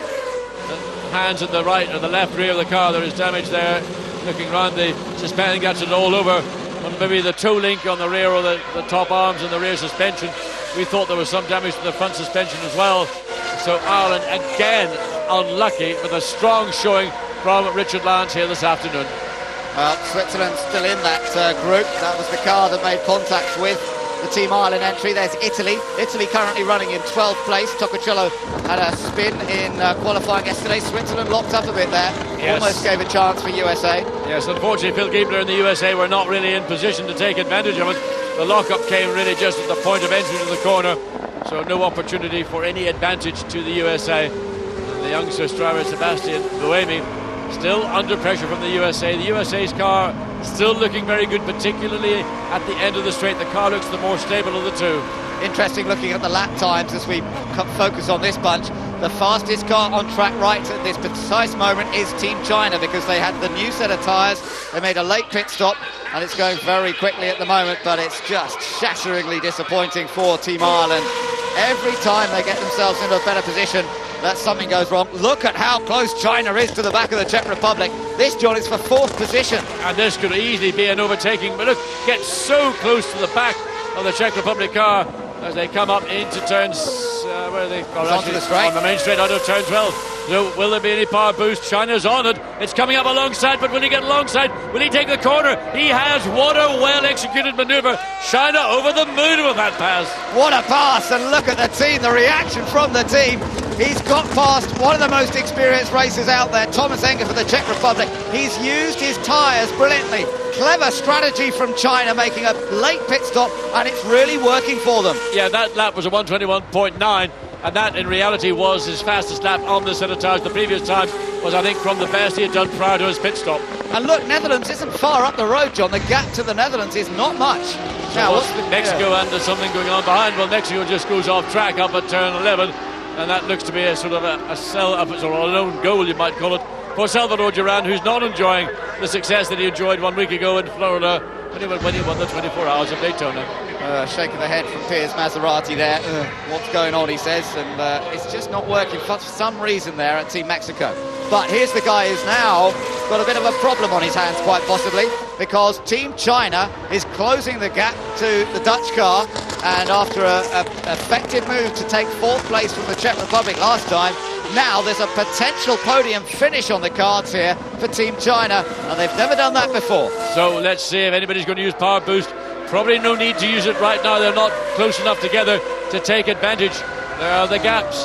Hands at the right or the left rear of the car, there is damage there. Looking round, the suspending gets it all over. on maybe the toe link on the rear or the top arms and the rear suspension. We thought there was some damage to the front suspension as well. So Ireland again unlucky with a strong showing from Richard Lance here this afternoon. Well, Switzerland still in that group. That was the car that made contact with the Team Ireland entry. There's Italy. Italy currently running in 12th place. Toccocello had a spin in qualifying yesterday. Switzerland locked up a bit there. Yes. Almost gave a chance for USA. Yes, unfortunately Phil Gibler and the USA were not really in position to take advantage of it. The lock-up came really just at the point of entry to the corner, so no opportunity for any advantage to the USA. And the youngster driver Sebastian Buemi still under pressure from the USA. The USA's car still looking very good, particularly at the end of the straight. The car looks the more stable of the two. Interesting looking at the lap times as we focus on this bunch. The fastest car on track right at this precise moment is Team China, because they had the new set of tyres. They made a late pit stop and it's going very quickly at the moment, but it's just shatteringly disappointing for Team Ireland. Every time they get themselves into a better position, that something goes wrong. Look at how close China is to the back of the Czech Republic. This, John, is for 4th position. And this could easily be an overtaking, but look, get so close to the back of the Czech Republic car as they come up into turns, where are they? Onto the straight. On the main straight, out of turn 12. So will there be any power boost? China's on it. It's coming up alongside, but will he get alongside? Will he take the corner? He has. What a well-executed manoeuvre. China over the moon with that pass. What a pass, and look at the team, the reaction from the team. He's got past one of the most experienced racers out there, Thomas Enger for the Czech Republic. He's used his tyres brilliantly. Clever strategy from China, making a late pit stop, and it's really working for them. Yeah, that lap was a 1:21.9, and that in reality was his fastest lap on the set of tyres. The previous time was, I think, from the best he had done prior to his pit stop. And look, Netherlands isn't far up the road, John. The gap to the Netherlands is not much. So now, what's Mexico and there's something going on behind? Well, Mexico just goes off track up at turn 11, and that looks to be a sort of a lone goal, you might call it, for Salvador Duran, who's not enjoying the success that he enjoyed 1 week ago in Florida when he won the 24 Hours of Daytona. Shake of the head from Piers Maserati there. What's going on, he says, and it's just not working for some reason there at Team Mexico. But here's the guy who's now got a bit of a problem on his hands, quite possibly, because Team China is closing the gap to the Dutch car, and after an effective move to take 4th place from the Czech Republic last time, now there's a potential podium finish on the cards here for Team China, and they've never done that before. So let's see if anybody's going to use power boost. Probably no need to use it right now. They're not close enough together to take advantage. There are the gaps.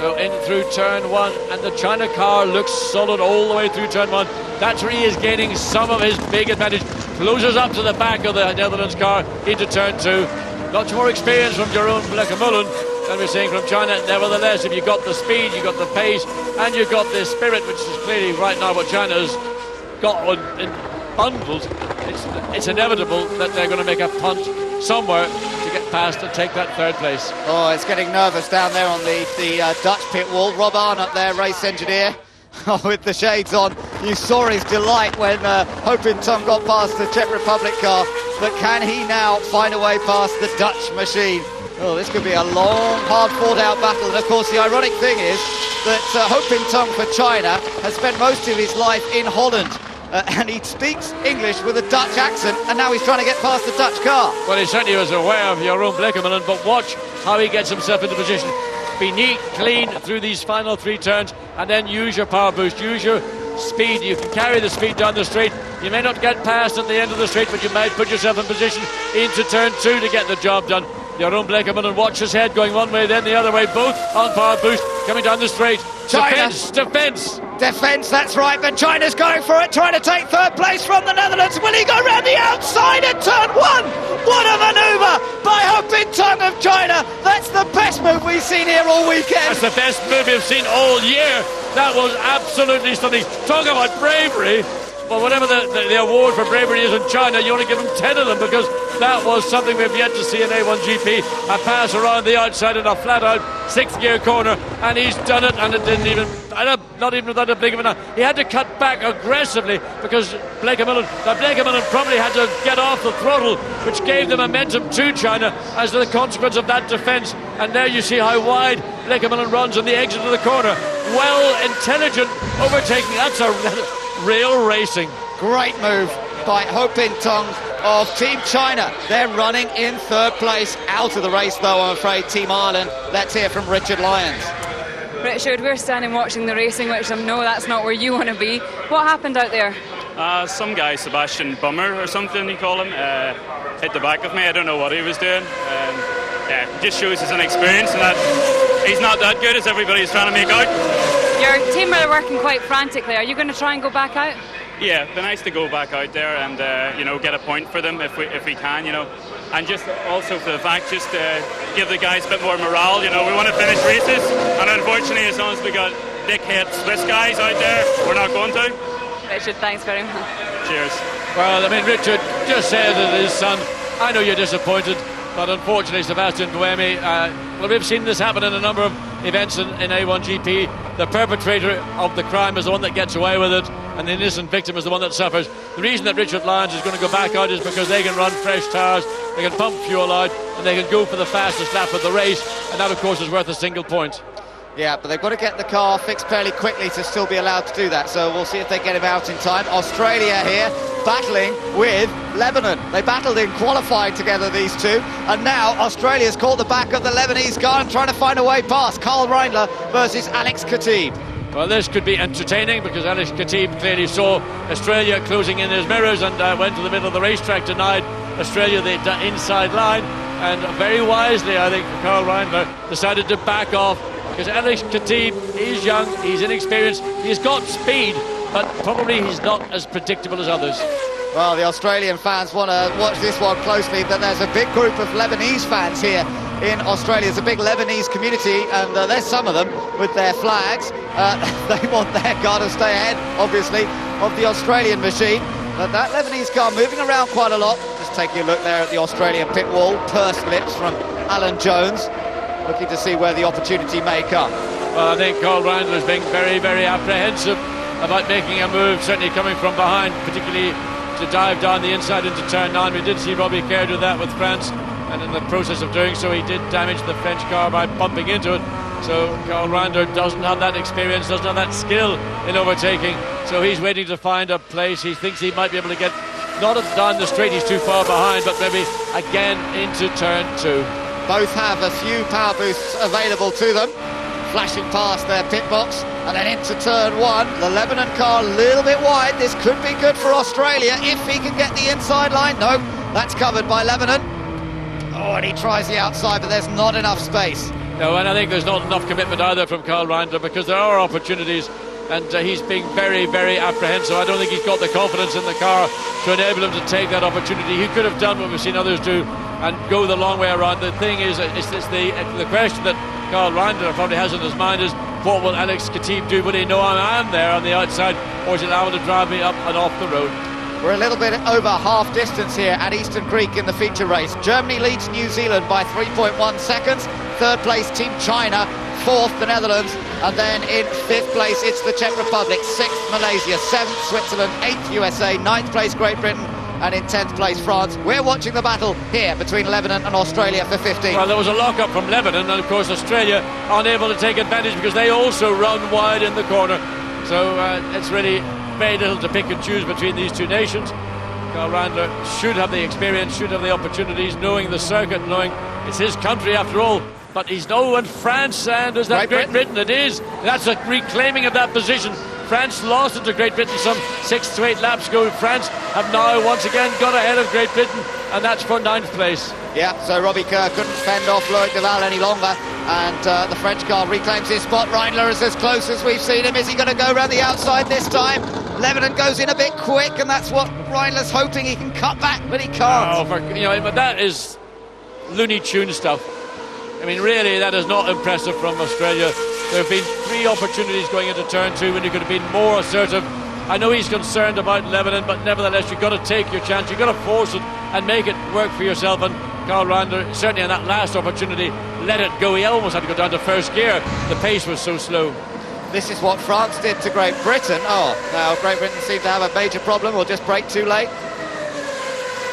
So in through turn 1, and the China car looks solid all the way through turn 1. That's where he is gaining some of his big advantage. Closes up to the back of the Netherlands car into turn 2. Much more experience from Jerome Flickermolin than we're seeing from China. Nevertheless, if you've got the speed, you've got the pace, and you've got the spirit, which is clearly right now what China's got in bundles, it's inevitable that they're going to make a punt somewhere to get past and take that 3rd place. Oh, it's getting nervous down there on the Dutch pit wall. Rob Arnott there, race engineer, with the shades on. You saw his delight when Hopin Tong got past the Czech Republic car, but can he now find a way past the Dutch machine? Oh, this could be a long, hard-fought-out battle. And of course, the ironic thing is that Hopin Tong for China has spent most of his life in Holland. And he speaks English with a Dutch accent, and now he's trying to get past the Dutch car. Well, he certainly was aware of Jerome Flickermolin, but watch how he gets himself into position. Be neat, clean through these final 3 turns, and then use your power boost, use your speed. You can carry the speed down the straight. You may not get past at the end of the straight, but you might put yourself in position into turn 2 to get the job done. Jerome Flickermolin, watch his head going one way, then the other way, both on power boost, coming down the straight. China. Defence, that's right, but China's going for it, trying to take 3rd place from the Netherlands. Will he go round the outside at turn 1? What a manoeuvre by Hopin Tong of China. That's the best move we've seen here all weekend. That's the best move we've seen all year. That was absolutely stunning. Talk about bravery. Well, whatever the award for bravery is in China, you only give them 10 of them, because that was something we've yet to see in A1GP. A pass around the outside in a flat-out 6th gear corner, and he's done it, and it didn't even, not even without a blink of an eye. He had to cut back aggressively because Flickermolin probably had to get off the throttle, which gave the momentum to China as the consequence of that defence. And there you see how wide Flickermolin runs on the exit of the corner. Well, intelligent overtaking. That's a real racing. Great move by Hopin Tong of Team China. They're running in third place. Out of the race, though, I'm afraid, Team Ireland. Let's hear from Richard Lyons. Richard, we're standing watching the racing, which I know that's not where you want to be. What happened out there? Some guy, Sebastian Bummer or something you call him, hit the back of me. I don't know what he was doing. Just shows his inexperience and that he's not that good as everybody's trying to make out. Your team are working quite frantically. Are you going to try and go back out? Yeah, it'd be nice to go back out there and get a point for them if we can, and just also for the fact just give the guys a bit more morale. We want to finish races, and unfortunately, as long as we got dickhead Swiss guys out there, we're not going to. Richard, thanks very much. Cheers. Well, I mean, Richard just said to his son, I know you're disappointed, but unfortunately, Sebastian Buemi, well, we've seen this happen in a number of events in A1GP. The perpetrator of the crime is the one that gets away with it, and the innocent victim is the one that suffers. The reason that Richard Lyons is going to go back out is because they can run fresh tyres, they can pump fuel out, and they can go for the fastest lap of the race, and that, of course, is worth a single point. Yeah, but they've got to get the car fixed fairly quickly to still be allowed to do that, so we'll see if they get him out in time. Australia here battling with Lebanon. They battled in qualifying together, these two, and now Australia's caught the back of the Lebanese car and trying to find a way past. Karl Reindler versus Alex Khatib. Well, this could be entertaining because Alex Khatib clearly saw Australia closing in his mirrors and went to the middle of the racetrack, denied Australia the inside line, and very wisely, I think, Karl Reindler decided to back off because Alex Khatib is young, he's inexperienced, he's got speed, but probably he's not as predictable as others. Well, the Australian fans want to watch this one closely, but there's a big group of Lebanese fans here in Australia. There's a big Lebanese community, and there's some of them with their flags. They want their car to stay ahead, obviously, of the Australian machine. But that Lebanese car moving around quite a lot. Just taking a look there at the Australian pit wall. Pursed lips from Alan Jones, looking to see where the opportunity may come. Well, I think Karl Reindler is being very, very apprehensive about making a move, certainly coming from behind, particularly to dive down the inside into turn 9. We did see Robbie Kerr do that with France, and in the process of doing so he did damage the French car by bumping into it. So Karl Reindler doesn't have that experience, doesn't have that skill in overtaking, so he's waiting to find a place. He thinks he might be able to get not down the straight, he's too far behind, but maybe again into turn 2. Both have a few power boosts available to them, flashing past their pit box and then into turn 1. The Lebanon car a little bit wide. This could be good for Australia if he can get the inside line. No, that's covered by Lebanon. Oh, and he tries the outside, but there's not enough space. No, and I think there's not enough commitment either from Karl Reindler because there are opportunities, and he's being very, very apprehensive. I don't think he's got the confidence in the car to enable him to take that opportunity. He could have done what we've seen others do and go the long way around. The thing is, it's the question that Karl Reindler probably has in his mind is, what will Alex Khatib do? Will he know I'm there on the outside, or is he allowed to drive me up and off the road? We're a little bit over half distance here at Eastern Creek in the feature race. Germany leads New Zealand by 3.1 seconds. Third place, Team China. Fourth, the Netherlands. And then in fifth place, it's the Czech Republic. Sixth, Malaysia. Seventh, Switzerland. Eighth, USA. Ninth place, Great Britain. And in 10th place, France. We're watching the battle here between Lebanon and Australia for 15. Well, there was a lock-up from Lebanon, and of course Australia unable to take advantage because they also run wide in the corner. So it's really very little to pick and choose between these two nations. Karl Reindler should have the experience, should have the opportunities, knowing the circuit, knowing it's his country after all. But he's no in France, and is that Great Britain? It is. That's a reclaiming of that position. France lost it to Great Britain some 6 to 8 laps ago. France have now once again got ahead of Great Britain, and that's for 9th place. Yeah, so Robbie Kerr couldn't fend off Loic Duval any longer, and the French car reclaims his spot. Reindler is as close as we've seen him. Is he going to go around the outside this time? Lebanon goes in a bit quick, and that's what Reindler's hoping he can cut back, but he can't. Oh, but that is Looney Tune stuff. I mean, really, that is not impressive from Australia. There have been 3 opportunities going into turn 2 when you could have been more assertive. I know he's concerned about Lebanon, but nevertheless, you've got to take your chance. You've got to force it and make it work for yourself. And Karl Reindler, certainly on that last opportunity, let it go. He almost had to go down to first gear. The pace was so slow. This is what France did to Great Britain. Oh, now Great Britain seemed to have a major problem, or just brake too late.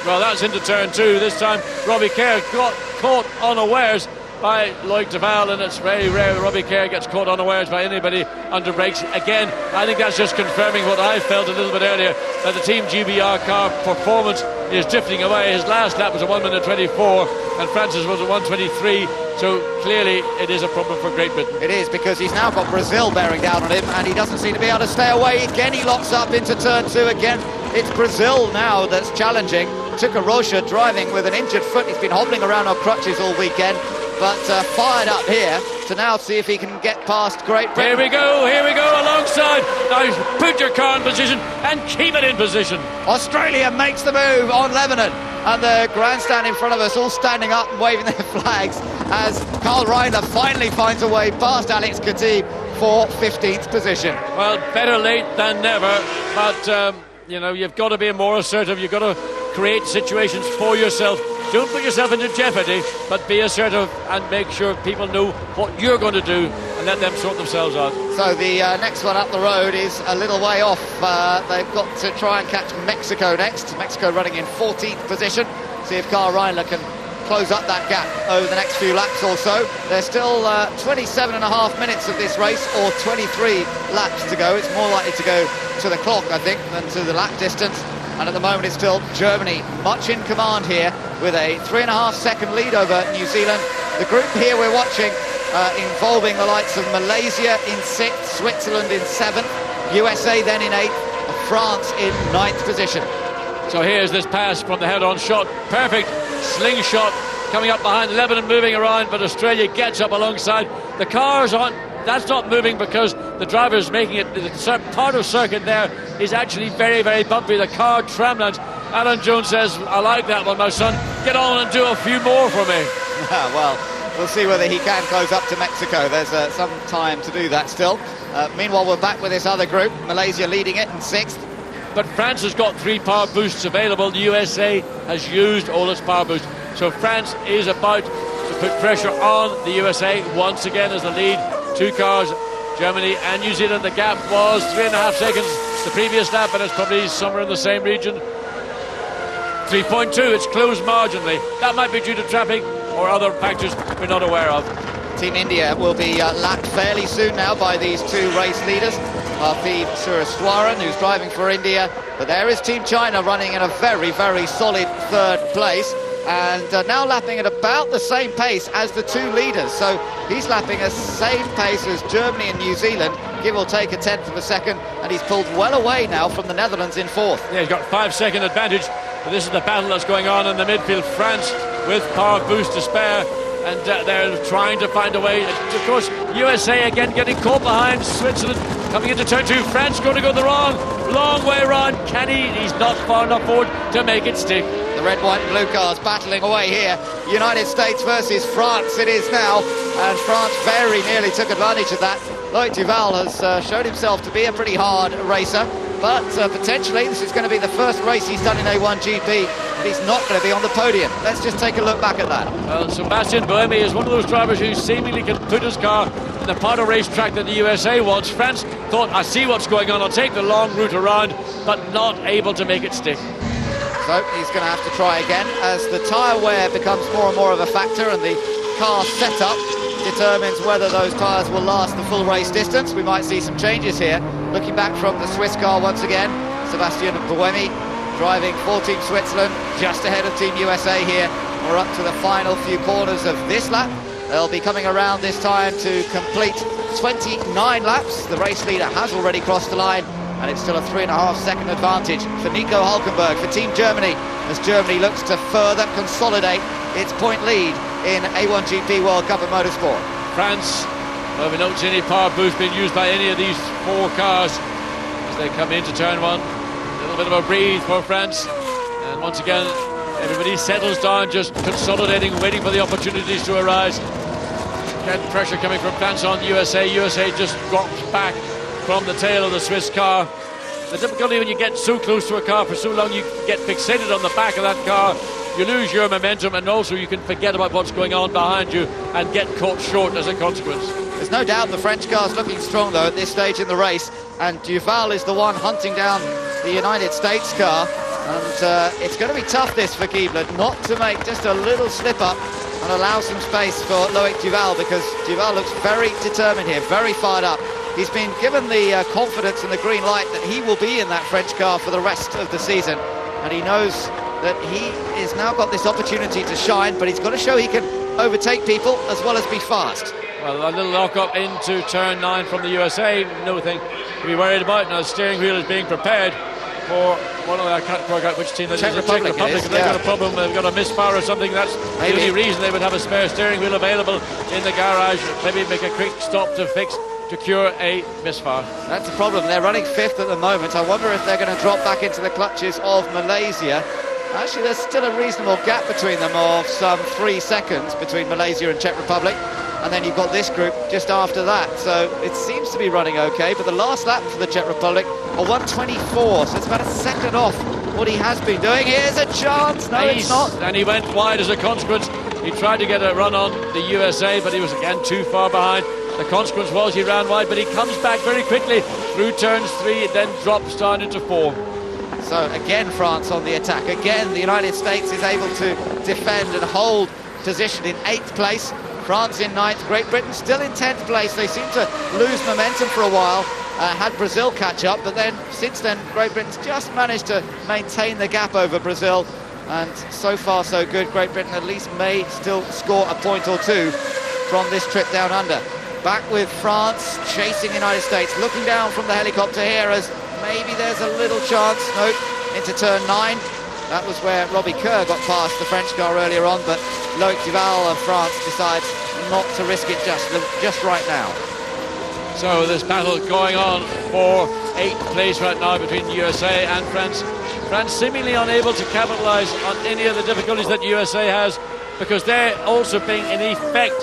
Well, that's into turn 2. This time, Robbie Kerr got caught unawares by Loic Duval, and it's very rare Robbie Kerr gets caught unawares by anybody under brakes. Again, I think that's just confirming what I felt a little bit earlier, that the Team GBR car performance He is drifting away. His last lap was a 1:24, and Francis was a 1:23. So clearly it is a problem for Great Britain. It is, because he's now got Brazil bearing down on him, and he doesn't seem to be able to stay away. Again, he locks up into turn 2 again. It's Brazil now that's challenging. Tuka Rocha driving with an injured foot. He's been hobbling around on crutches all weekend, but fired up here to now see if he can get past Great Britain. Here we go, alongside. Now put your car in position and keep it in position. Australia makes the move on Lebanon, and the grandstand in front of us all standing up and waving their flags as Karl Reiner finally finds a way past Alex Khatib for 15th position. Well, better late than never, but you know, you've got to be more assertive. You've got to create situations for yourself. Don't put yourself into jeopardy, but be assertive and make sure people know what you're going to do and let them sort themselves out. So the next one up the road is a little way off. They've got to try and catch Mexico next. Mexico running in 14th position. See if Karl Reiner can close up that gap over the next few laps or so. There's still 27.5 minutes of this race, or 23 laps to go. It's more likely to go to the clock, I think, than to the lap distance. And at the moment it's still Germany much in command here, with a 3.5 second lead over New Zealand. The group here we're watching involving the likes of Malaysia in 6th, Switzerland in 7th, USA then in 8th, and France in 9th position. So here's this pass from the head-on shot. Perfect slingshot coming up behind Lebanon, moving around, but Australia gets up alongside. The cars aren't, that's not moving because the driver's making it, the part of circuit there is actually very, very bumpy. The car tramlines. Alan Jones says, I like that one, my son. Get on and do a few more for me. Well, we'll see whether he can close up to Mexico. There's some time to do that still. Meanwhile, we're back with this other group. Malaysia leading it in 6th. But France has got 3 power boosts available. The USA has used all its power boosts. So France is about to put pressure on the USA once again as the lead. 2 cars, Germany and New Zealand. The gap was 3.5 seconds the previous lap, but it's probably somewhere in the same region. 3.2, it's closed marginally. That might be due to traffic or other factors we're not aware of. Team India will be lapped fairly soon now by these 2 race leaders. Parthiv Suraswaran, who's driving for India, but there is Team China running in a very, very solid 3rd place, and now lapping at about the same pace as the 2 leaders. So he's lapping at the same pace as Germany and New Zealand, give or take a 10th of a second, and he's pulled well away now from the Netherlands in 4th. Yeah, he's got 5-second advantage, but this is the battle that's going on in the midfield. France with power boost to spare, and they're trying to find a way. Of course, USA again getting caught behind Switzerland, coming into turn 2. France going to go the long way around. Can he? He's not far enough forward to make it stick. The red, white and blue cars battling away here. United States versus France it is now, and France very nearly took advantage of that. Loic Duval has showed himself to be a pretty hard racer, but potentially this is going to be the first race he's done in A1GP, but he's not going to be on the podium. Let's just take a look back at that. Well, Sébastien Buemi is one of those drivers who seemingly can put his car in the part of racetrack that the USA wants. France thought, I see what's going on, I'll take the long route around, but not able to make it stick. So he's going to have to try again as the tyre wear becomes more and more of a factor, and the car setup determines whether those tyres will last the full race distance. We might see some changes here. Looking back from the Swiss car once again, Sébastien Buemi driving for Team Switzerland, just ahead of Team USA here. We're up to the final few corners of this lap. They'll be coming around this time to complete 29 laps. The race leader has already crossed the line, and it's still a 3.5 second advantage for Nico Hülkenberg for Team Germany, as Germany looks to further consolidate its point lead in A1GP World Cup of Motorsport. France, well, we don't see any power boost being used by any of these 4 cars as they come into turn 1. A little bit of a breathe for France, and once again everybody settles down, just consolidating, waiting for the opportunities to arise. Again, pressure coming from France on USA. USA just drops back from the tail of the Swiss car. The difficulty when you get so close to a car for so long, you get fixated on the back of that car, you lose your momentum, and also you can forget about what's going on behind you and get caught short as a consequence. There's no doubt the French car's looking strong though at this stage in the race, and Duval is the one hunting down the United States car, and it's going to be tough this for Gibler not to make just a little slip up and allow some space for Loic Duval, because Duval looks very determined here, very fired up. He's been given the confidence and the green light that he will be in that French car for the rest of the season, and he knows that he has now got this opportunity to shine, but he's got to show he can overtake people as well as be fast. Well, a little lock-up into turn 9 from the USA, nothing to be worried about. Now the steering wheel is being prepared for one of the, I can't work out which team that is. Czech Republic. They've got a problem, they've got a misfire or something. That's the only reason they would have a spare steering wheel available in the garage. Maybe make a quick stop to cure a misfire. That's the problem. They're running 5th at the moment. I wonder if they're going to drop back into the clutches of Malaysia. Actually, there's still a reasonable gap between them of some 3 seconds between Malaysia and Czech Republic. And then you've got this group just after that. So it seems to be running okay. But the last lap for the Czech Republic, a 1:24. So it's about a second off what he has been doing. Here's a chance. No, it's not. And he went wide as a consequence. He tried to get a run on the USA, but he was again too far behind. The consequence was he ran wide, but he comes back very quickly through turns 3, then drops down into 4. So again, France on the attack. Again, the United States is able to defend and hold position in 8th place. France in 9th, Great Britain still in 10th place. They seem to lose momentum for a while. Had Brazil catch up, but then since then Great Britain's just managed to maintain the gap over Brazil, and so far so good. Great Britain at least may still score a point or two from this trip down under. Back with France chasing the United States, looking down from the helicopter here as maybe there's a little chance. Nope, into turn 9. That was where Robbie Kerr got past the French car earlier on, but Loic Duval of France decides not to risk it just right now. So this battle going on for 8th place right now between the USA and France. France seemingly unable to capitalise on any of the difficulties that the USA has, because they're also being in effect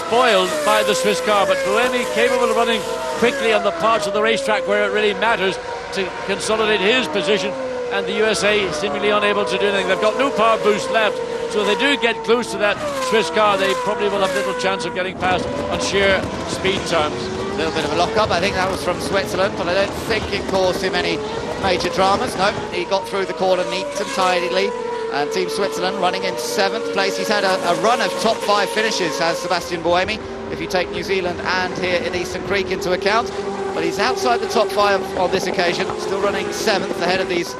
spoiled by the Swiss car. But Buemi capable of running quickly on the parts of the racetrack where it really matters to consolidate his position, and the USA seemingly unable to do anything. They've got no power boost left, so if they do get close to that Swiss car, they probably will have little chance of getting past on sheer speed terms. A little bit of a lock-up. I think that was from Switzerland, but I don't think it caused him any major dramas. No, he got through the corner neat and tidily. And Team Switzerland running in 7th place. He's had a run of top 5 finishes, has Sebastian Buemi, if you take New Zealand and here in Eastern Creek into account. But he's outside the top 5 on this occasion, still running 7th ahead of these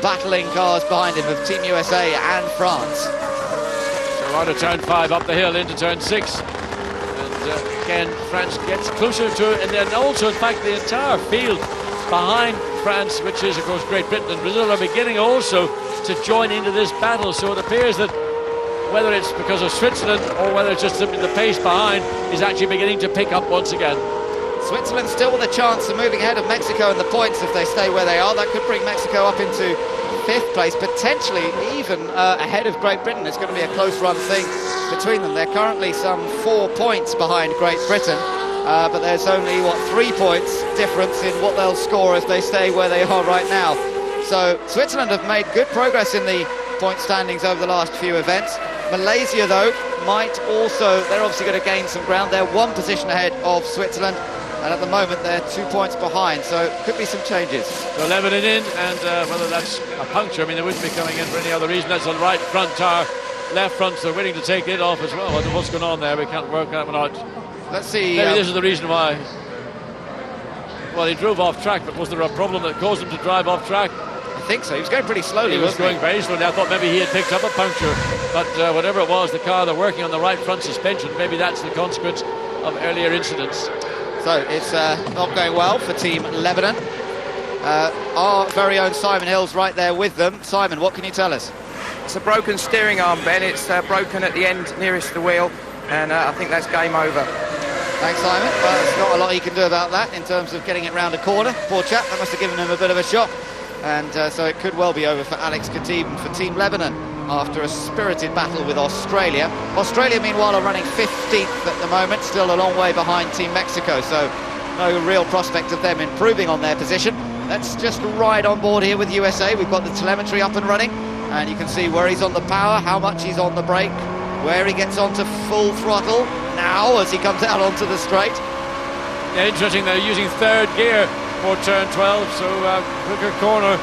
battling cars behind him of Team USA and France. So out of turn 5 up the hill into turn 6. And again, France gets closer to it. And then also, in fact, the entire field behind France, which is, of course, Great Britain and Brazil, are beginning also to join into this battle. So it appears that whether it's because of Switzerland or whether it's just simply the pace behind is actually beginning to pick up once again. Switzerland still with a chance of moving ahead of Mexico in the points if they stay where they are. That could bring Mexico up into 5th place, potentially even ahead of Great Britain. It's going to be a close run thing between them. They're currently some 4 points behind Great Britain, but there's only, 3 points difference in what they'll score if they stay where they are right now. So Switzerland have made good progress in the point standings over the last few events. Malaysia, though, might also, they're obviously going to gain some ground. They're 1 position ahead of Switzerland, and at the moment they're 2 points behind, so could be some changes. So Lebanon in, and whether that's a puncture, I mean, they wouldn't be coming in for any other reason. That's the right front tire, left front, so they're willing to take it off as well. I don't know what's going on there, we can't work that one out. Let's see. Maybe this is the reason why. Well, he drove off track, but was there a problem that caused him to drive off track? I think so. He was going pretty slowly. He was going very slowly. I thought maybe he had picked up a puncture, but whatever it was, the car, they're working on the right front suspension. Maybe that's the consequence of earlier incidents. So it's not going well for Team Lebanon. Our very own Simon Hill's right there with them. Simon, what can you tell us? It's a broken steering arm, Ben. It's broken at the end nearest the wheel, and I think that's game over. Thanks, Simon. Well, there's not a lot he can do about that in terms of getting it round a corner. Poor chap, that must have given him a bit of a shock. And so it could well be over for Alex Khatib and for Team Lebanon after a spirited battle with Australia. Australia, meanwhile, are running 15th at the moment, still a long way behind Team Mexico, so no real prospect of them improving on their position. Let's just ride on board here with USA. We've got the telemetry up and running, and you can see where he's on the power, how much he's on the brake, where he gets onto full throttle now as he comes out onto the straight. Yeah, interesting, they're using 3rd gear for turn 12, so quicker corner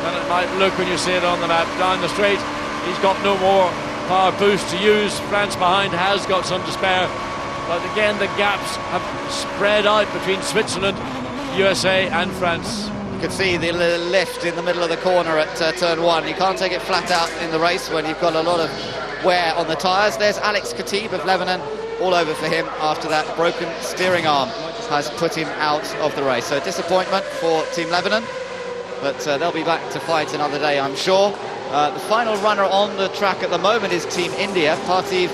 than it might look when you see it on the map. Down the straight, he's got no more power boost to use. France behind has got some to spare, but again the gaps have spread out between Switzerland, USA and France. could see the lift in the middle of the corner at turn 1. You can't take it flat out in the race when you've got a lot of wear on the tyres. There's Alex Khatib of Lebanon, all over for him after that broken steering arm has put him out of the race. So disappointment for Team Lebanon, but they'll be back to fight another day, I'm sure. The final runner on the track at the moment is Team India, Parthiv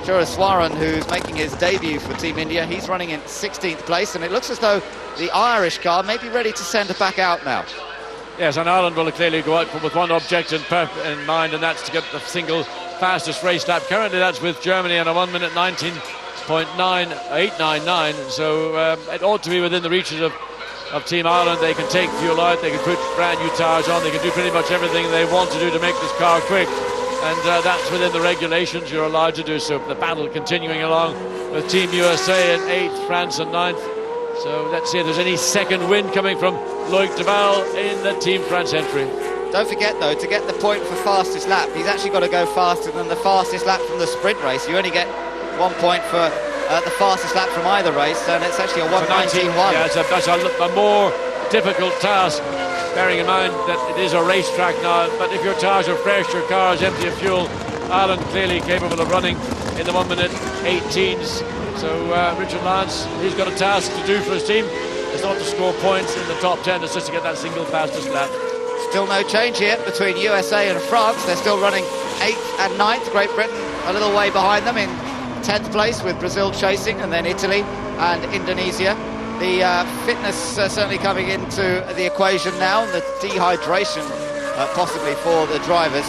Churaswaran, who's making his debut for Team India. He's running in 16th place, and it looks as though the Irish car may be ready to send it back out now. Yes, and Ireland will clearly go out with one objective in mind, and that's to get the single fastest race lap. Currently that's with Germany on a 1 minute 19.9899, so it ought to be within the reaches of Team Ireland. They can take fuel out, they can put brand new tyres on, they can do pretty much everything they want to do to make this car quick, and that's within the regulations. You're allowed to do so. The battle continuing along with Team USA in 8th, France in 9th. So let's see if there's any second win coming from Loic Duval in the Team France entry. Don't forget, though, to get the point for fastest lap, he's actually got to go faster than the fastest lap from the sprint race. You only get 1 point for the fastest lap from either race, and it's actually a 1:19.1. Yeah, that's a more difficult task, bearing in mind that it is a racetrack now. But if your tyres are fresh, your car is empty of fuel, Ireland clearly capable of running in the 1 minute 18s. So Richard Lance, he's got a task to do for his team. It's not to score points in the top 10, it's just to get that single fastest lap. Still no change here between USA and France. They're still running 8th and 9th. Great Britain a little way behind them in 10th place, with Brazil chasing, and then Italy and Indonesia. The fitness certainly coming into the equation now, and the dehydration possibly for the drivers.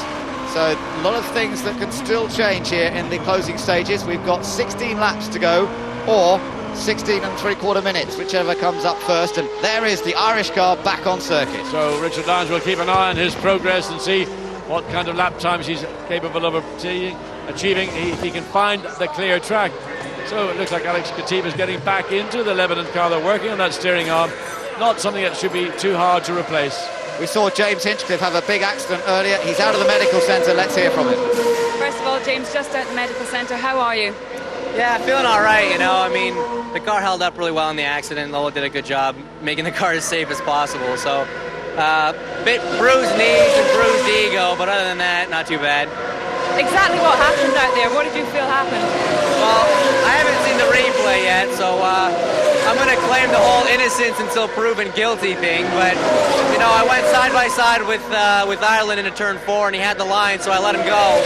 So a lot of things that can still change here in the closing stages. We've got 16 laps to go, or 16 3/4 minutes, whichever comes up first, and there is the Irish car back on circuit. So Richard Lyons will keep an eye on his progress and see what kind of lap times he's capable of achieving if he can find the clear track. So it looks like Alex Khatib is getting back into the Lebanon car. They're working on that steering arm, not something that should be too hard to replace. We saw James Hinchcliffe have a big accident earlier. He's out of the medical centre. Let's hear from him. First of all, James, just at the medical centre, how are you? Yeah, feeling all right, you know. I mean, the car held up really well in the accident. Lola did a good job making the car as safe as possible. So, bit bruised knees and bruised ego, but other than that, not too bad. Exactly what happened out there? What did you feel happened? Well, I haven't seen the replay yet, so I'm going to claim the whole innocence until proven guilty thing. But, you know, I went side by side with Ireland into turn 4, and he had the line, so I let him go.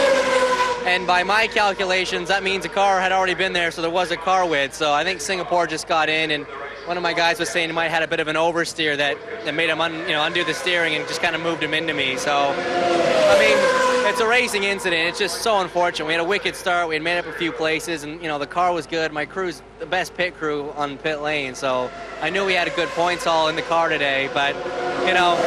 And by my calculations, that means a car had already been there, so there was a car width. So I think Singapore just got in, and one of my guys was saying he might have had a bit of an oversteer that made him undo the steering and just kind of moved him into me. So, I mean, it's a racing incident. It's just so unfortunate. We had a wicked start. We had made up a few places, and, you know, the car was good. My crew's the best pit crew on pit lane, so I knew we had a good points haul in the car today. But, you know,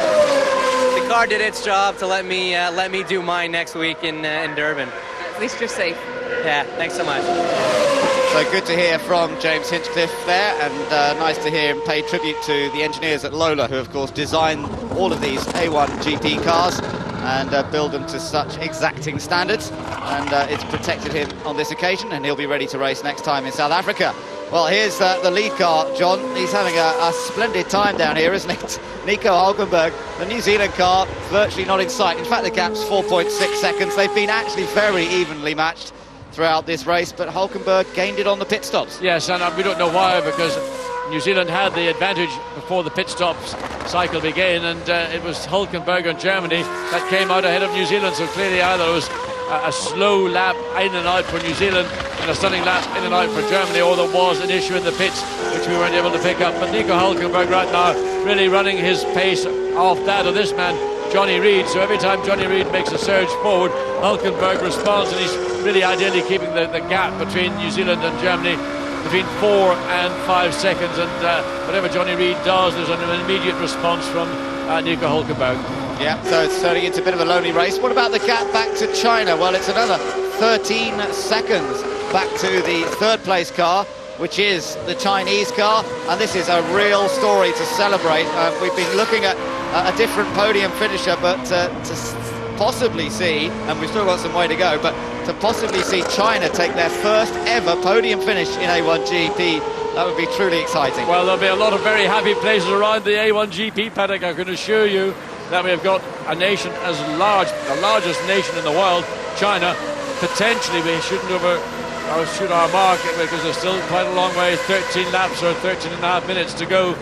the car did its job to let me do mine next week in Durban. At least you're safe. Yeah, thanks so much. So good to hear from James Hinchcliffe there, and nice to hear him pay tribute to the engineers at Lola, who of course design all of these A1GP cars and build them to such exacting standards, and it's protected him on this occasion, and he'll be ready to race next time in South Africa. Well, here's the lead car, John. He's having a splendid time down here, isn't it? Nico Hulkenberg, the New Zealand car, virtually not in sight. In fact, the gap's 4.6 seconds. They've been actually very evenly matched throughout this race, but Hulkenberg gained it on the pit stops. Yes, and we don't know why, because New Zealand had the advantage before the pit stops cycle began, and it was Hulkenberg and Germany that came out ahead of New Zealand. So clearly either it was a slow lap in and out for New Zealand and a stunning lap in and out for Germany, or there was an issue in the pits which we weren't able to pick up. But Nico Hulkenberg right now really running his pace off that of this man Johnny Reid. So every time Johnny Reid makes a surge forward, Hulkenberg responds, and he's really ideally keeping the gap between New Zealand and Germany between 4 and 5 seconds, and whatever Johnny Reid does, there's an immediate response from Nico Hulkenberg. Yeah, so it's turning into a bit of a lonely race. What about the gap back to China? Well, it's another 13 seconds back to the third place car, which is the Chinese car, and this is a real story to celebrate. We've been looking at a different podium finisher, but to possibly see, and we've still got some way to go, but to possibly see China take their first ever podium finish in A1GP That would be truly exciting. Well, there'll be a lot of very happy places around the A1GP paddock. I can assure you that we've got a nation as large, the largest nation in the world, China. Potentially we shouldn't shoot our mark, because there's still quite a long way, 13 laps or 13 and a half minutes to go,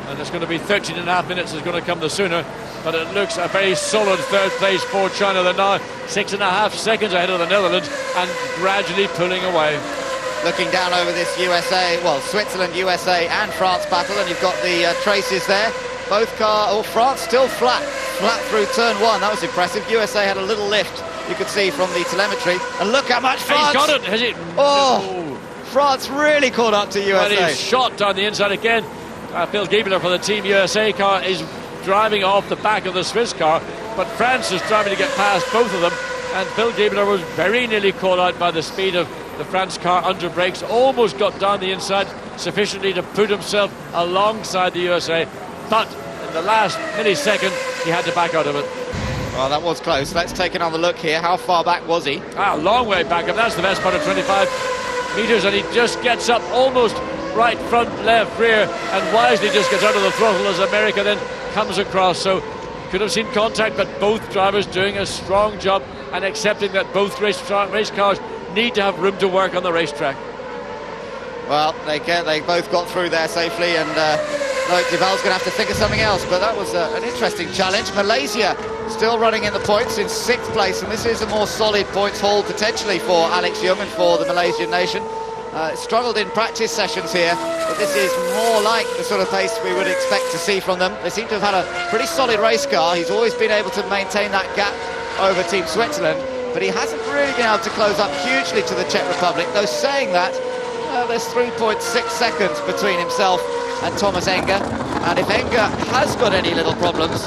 and it's going to be 13 and a half minutes is going to come the sooner. But it looks a very solid third place for China. They're now 6.5 seconds ahead of the Netherlands and gradually pulling away. Looking down over this Switzerland, USA and France battle, and you've got the traces there. Both France still flat through turn one. That was impressive. USA had a little lift, you could see from the telemetry. And look how much France... He's got it, has he? Oh, No. France really caught up to USA. Well, he's shot down the inside again. Phil Gibler for the Team USA car is driving off the back of the Swiss car, but France is driving to get past both of them, and Phil Gibler was very nearly caught out by the speed of the France car under brakes, almost got down the inside sufficiently to put himself alongside the USA, but in the last millisecond he had to back out of it. Well, that was close. Let's take another look here. How far back was he? A long way back, and that's the best part of 25 metres, and he just gets up almost right front, left, rear, and wisely just gets out of the throttle as America then comes across. So could have seen contact, but both drivers doing a strong job and accepting that both race cars need to have room to work on the racetrack. Well, they both got through there safely, and Duval's going to have to think of something else, but that was an interesting challenge. Malaysia still running in the points in 6th place, and this is a more solid points haul potentially for Alex Young and for the Malaysian nation. Struggled in practice sessions here, but this is more like the sort of pace we would expect to see from them. They seem to have had a pretty solid race car. He's always been able to maintain that gap over Team Switzerland, but he hasn't really been able to close up hugely to the Czech Republic. Though saying that, there's 3.6 seconds between himself and Thomas Enger, and if Enger has got any little problems,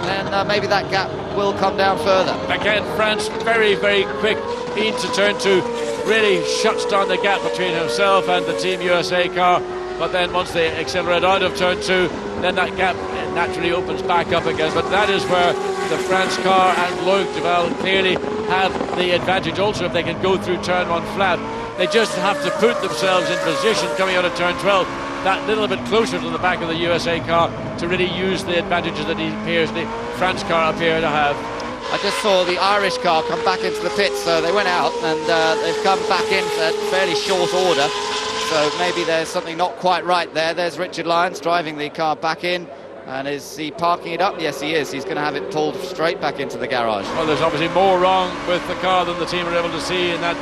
then maybe that gap will come down further. Again, France very, very quick into turn two, really shuts down the gap between himself and the Team USA car, but then once they accelerate out of turn two, then that gap naturally opens back up again. But that is where the France car and Loic Duval clearly have the advantage also if they can go through turn one flat. They just have to put themselves in position coming out of turn 12, that little bit closer to the back of the USA car, to really use the advantages that the France car appear to have. I just saw the Irish car come back into the pits, so they went out and they've come back in at fairly short order. So maybe there's something not quite right there. There's Richard Lyons driving the car back in. And is he parking it up? Yes, he is. He's going to have it pulled straight back into the garage. Well, there's obviously more wrong with the car than the team are able to see in that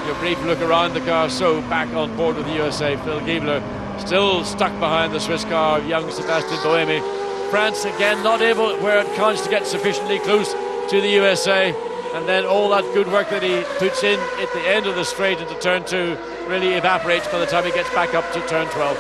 your brief look around the car. So back on board with the USA, Phil Gibler still stuck behind the Swiss car, young Sebastian Buemi. France again not able where it counts to get sufficiently close to the USA, and then all that good work that he puts in at the end of the straight into turn two really evaporates by the time he gets back up to turn 12.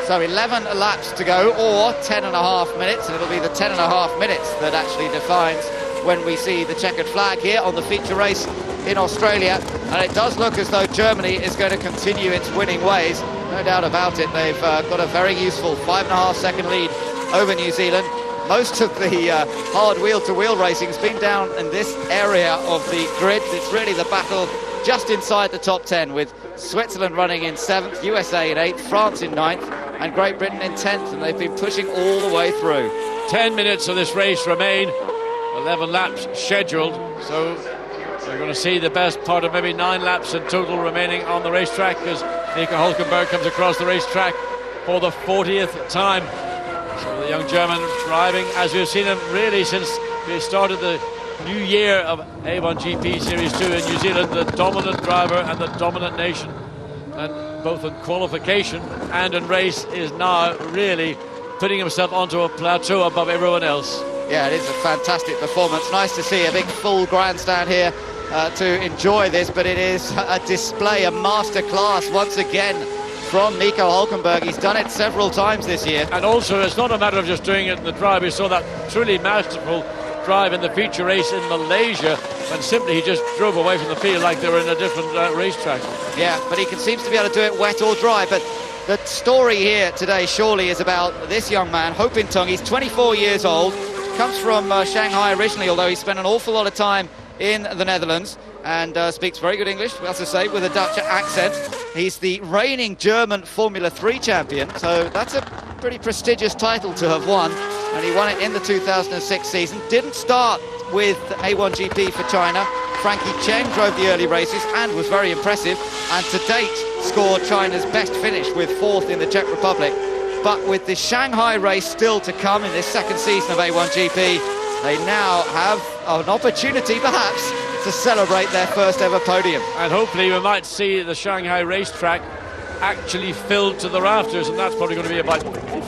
So 11 laps to go, or 10.5 minutes, and it'll be the 10.5 minutes that actually defines when we see the checkered flag here on the feature race in Australia. And it does look as though Germany is going to continue its winning ways, no doubt about it. They've got a very useful 5.5 second lead over New Zealand. Most of the hard wheel-to-wheel racing's been down in this area of the grid. It's really the battle just inside the top 10, with Switzerland running in 7th, USA in 8th, France in 9th, and Great Britain in 10th, and they've been pushing all the way through. 10 minutes of this race remain, 11 laps scheduled, so we're going to see the best part of maybe 9 laps in total remaining on the racetrack as Nico Hülkenberg comes across the racetrack for the 40th time. So the young German driving, as we've seen him really since we started the new year of A1GP Series 2 in New Zealand, the dominant driver and the dominant nation, and both in qualification and in race is now really putting himself onto a plateau above everyone else. Yeah, it is a fantastic performance. Nice to see a big full grandstand here to enjoy this, but it is a display, a masterclass once again from Nico Hülkenberg. He's done it several times this year. And also, it's not a matter of just doing it in the drive. We saw that truly masterful drive in the feature race in Malaysia, when simply he just drove away from the field like they were in a different racetrack. Yeah, but he seems to be able to do it wet or dry. But the story here today surely is about this young man, Ho Pin Tung. He's 24 years old, comes from Shanghai originally, although he spent an awful lot of time in the Netherlands, and speaks very good English, as I say, with a Dutch accent. He's the reigning German Formula 3 champion, so that's a pretty prestigious title to have won, and he won it in the 2006 season. Didn't start with A1GP for China. Frankie Cheng drove the early races and was very impressive, and to date scored China's best finish with 4th in the Czech Republic. But with the Shanghai race still to come in this second season of A1GP, they now have an opportunity perhaps to celebrate their first ever podium. And hopefully we might see the Shanghai racetrack actually filled to the rafters, and that's probably going to be about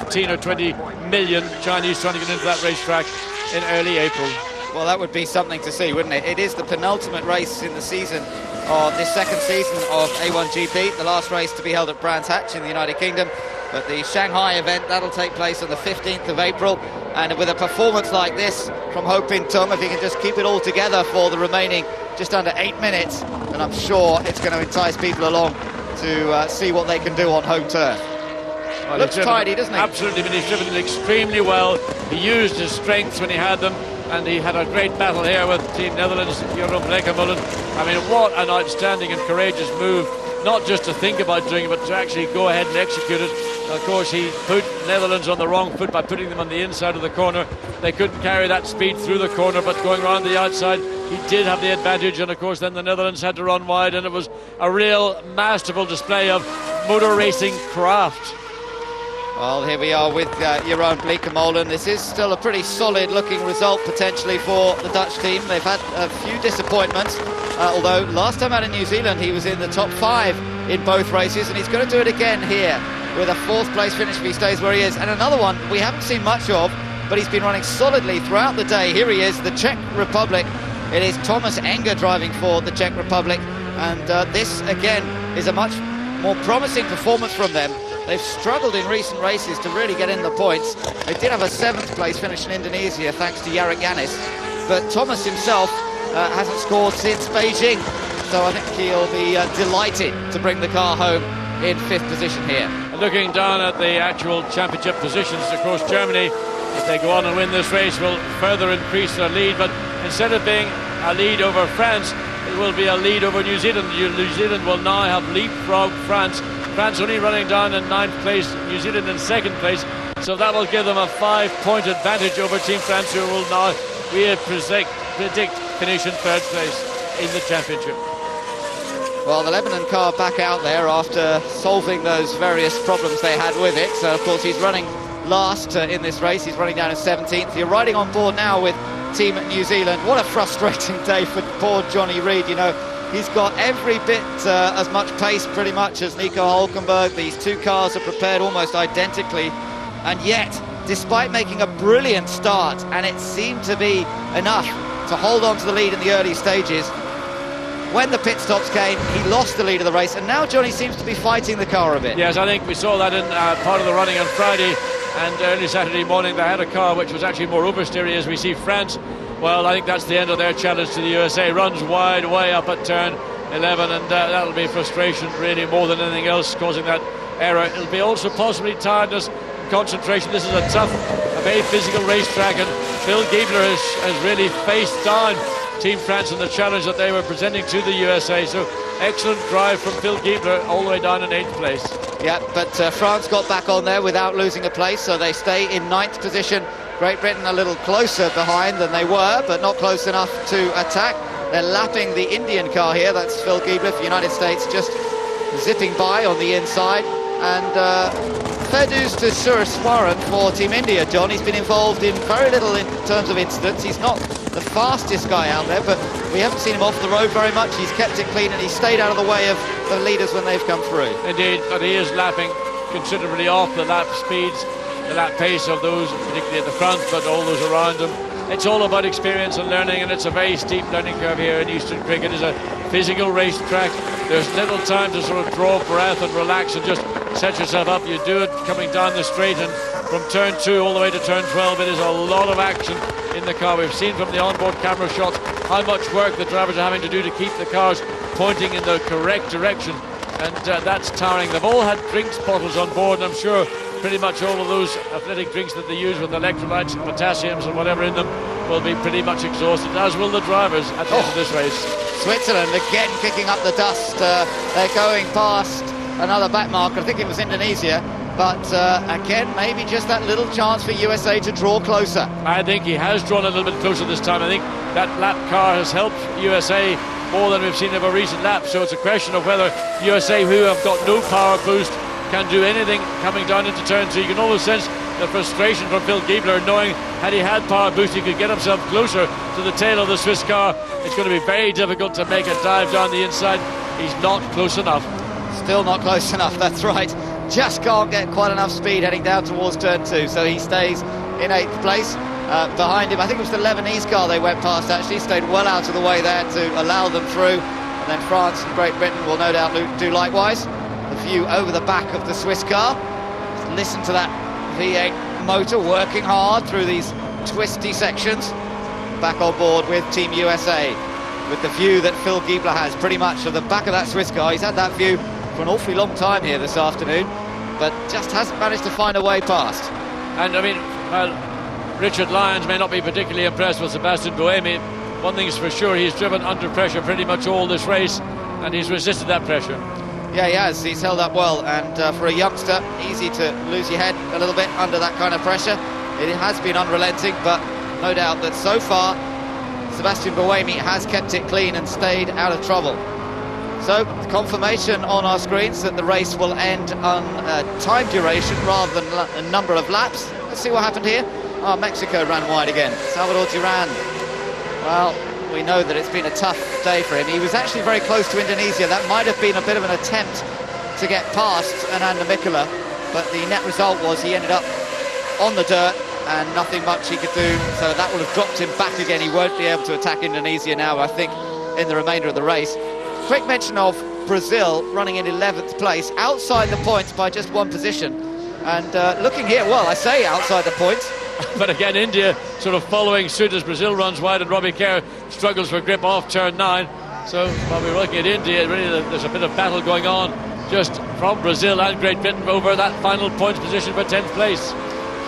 15 or 20 million Chinese trying to get into that racetrack in early April. Well, that would be something to see, wouldn't it? It is the penultimate race in the season of this second season of A1GP, the last race to be held at Brands Hatch in the United Kingdom. But the Shanghai event, that'll take place on the 15th of April. And with a performance like this from Ho Pin Tum, if he can just keep it all together for the remaining just under 8 minutes, then I'm sure it's going to entice people along to see what they can do on home turf. Well, looks tidy, doesn't he? Absolutely, but he's driven it extremely well. He used his strengths when he had them, and he had a great battle here with Team Netherlands, Jerome Flickermolin. I mean, what an outstanding and courageous move, not just to think about doing it, but to actually go ahead and execute it. Of course, he put Netherlands on the wrong foot by putting them on the inside of the corner. They couldn't carry that speed through the corner, but going around the outside, he did have the advantage, and of course then the Netherlands had to run wide, and it was a real masterful display of motor racing craft. Well, here we are with Jerome Flickermolin. This is still a pretty solid looking result potentially for the Dutch team. They've had a few disappointments, although last time out in New Zealand he was in the top 5 in both races, and he's going to do it again here with a 4th place finish if he stays where he is. And another one we haven't seen much of, but he's been running solidly throughout the day. Here he is, the Czech Republic. It is Thomas Enger driving for the Czech Republic, and this again is a much more promising performance from them. They've struggled in recent races to really get in the points. They did have a 7th place finish in Indonesia thanks to Jarek Yanis, but Thomas himself hasn't scored since Beijing, so I think he'll be delighted to bring the car home in 5th position here. Looking down at the actual championship positions, of course Germany, if they go on and win this race, will further increase their lead, but instead of being a lead over France, it will be a lead over New Zealand. New Zealand will now have leapfrogged France. France only running down in 9th place, New Zealand in 2nd place, so that will give them a 5-point advantage over Team France, who will now, we predict, finish in 3rd place in the championship. Well, the Lebanon car back out there after solving those various problems they had with it. So, of course, he's running last in this race. He's running down in 17th. You're riding on board now with Team New Zealand. What a frustrating day for poor Johnny Reid. You know, he's got every bit as much pace pretty much as Nico Hülkenberg. These two cars are prepared almost identically. And yet, despite making a brilliant start, and it seemed to be enough to hold on to the lead in the early stages, when the pit stops came, he lost the lead of the race, and now Johnny seems to be fighting the car a bit. Yes, I think we saw that in part of the running on Friday, and early Saturday morning they had a car which was actually more oversteery, as we see France. Well, I think that's the end of their challenge to the USA. Runs wide, way up at turn 11, and that'll be frustration really more than anything else causing that error. It'll be also possibly tiredness and concentration. This is a tough, a very physical racetrack, and Phil Gibler has really faced down Team France and the challenge that they were presenting to the USA. So excellent drive from Phil Gibler all the way down in 8th place. Yeah, but France got back on there without losing a place, so they stay in 9th position. Great Britain a little closer behind than they were, but not close enough to attack. They're lapping the Indian car here. That's Phil Gibler for the United States, just zipping by on the inside. And fair dues to Suraswaran for Team India, John. He's been involved in very little in terms of incidents. He's not the fastest guy out there, but we haven't seen him off the road very much. He's kept it clean, and he's stayed out of the way of the leaders when they've come through. Indeed, but he is lapping considerably off the lap speeds, the lap pace of those, particularly at the front, but all those around him. It's all about experience and learning, and it's a very steep learning curve here in Eastern Cricket. It's a physical racetrack. There's little time to sort of draw breath and relax and just set yourself up. You do it coming down the straight, and from turn 2 all the way to turn 12, it is a lot of action in the car. We've seen from the onboard camera shots how much work the drivers are having to do to keep the cars pointing in the correct direction, and that's tiring. They've all had drinks bottles on board, and I'm sure pretty much all of those athletic drinks that they use with electrolytes and potassiums and whatever in them will be pretty much exhausted, as will the drivers at the end of this race. Switzerland again kicking up the dust. They're going past another back marker. I think it was Indonesia. But again, maybe just that little chance for USA to draw closer. I think he has drawn a little bit closer this time. I think that lap car has helped USA more than we've seen of a recent lap. So it's a question of whether USA, who have got no power boost, can do anything coming down into turn 2. You can almost sense the frustration from Phil Gibler, knowing had he had power boost, he could get himself closer to the tail of the Swiss car. It's going to be very difficult to make a dive down the inside. He's not close enough. Still not close enough, that's right. Just can't get quite enough speed heading down towards turn 2, so he stays in 8th place. Behind him, I think it was the Lebanese car they went past, actually stayed well out of the way there to allow them through, and then France and Great Britain will no doubt do likewise. The view over the back of the Swiss car. Just listen to that V8 motor working hard through these twisty sections. Back on board with Team USA, with the view that Phil Gibler has pretty much of the back of that Swiss car. He's had that view for an awfully long time here this afternoon, but just hasn't managed to find a way past. And I mean, well, Richard Lyons may not be particularly impressed with Sebastian Buemi. One thing's for sure, he's driven under pressure pretty much all this race, and he's resisted that pressure. Yeah, he has. He's held up well, and for a youngster, easy to lose your head a little bit under that kind of pressure. It has been unrelenting, but no doubt that so far Sebastian Buemi has kept it clean and stayed out of trouble. So, confirmation on our screens that the race will end on time duration rather than a number of laps. Let's see what happened here. Oh, Mexico ran wide again. Salvador Duran. Well, we know that it's been a tough day for him. He was actually very close to Indonesia. That might have been a bit of an attempt to get past Ananda Mikkola, but the net result was he ended up on the dirt and nothing much he could do, so that will have dropped him back again. He won't be able to attack Indonesia now, I think, in the remainder of the race. Quick mention of Brazil running in 11th place, outside the points by just one position. And looking here, well, I say outside the points. But again, India sort of following suit as Brazil runs wide, and Robbie Kerr struggles for grip off turn 9. So while we're looking at India, really there's a bit of battle going on just from Brazil and Great Britain over that final points position for 10th place.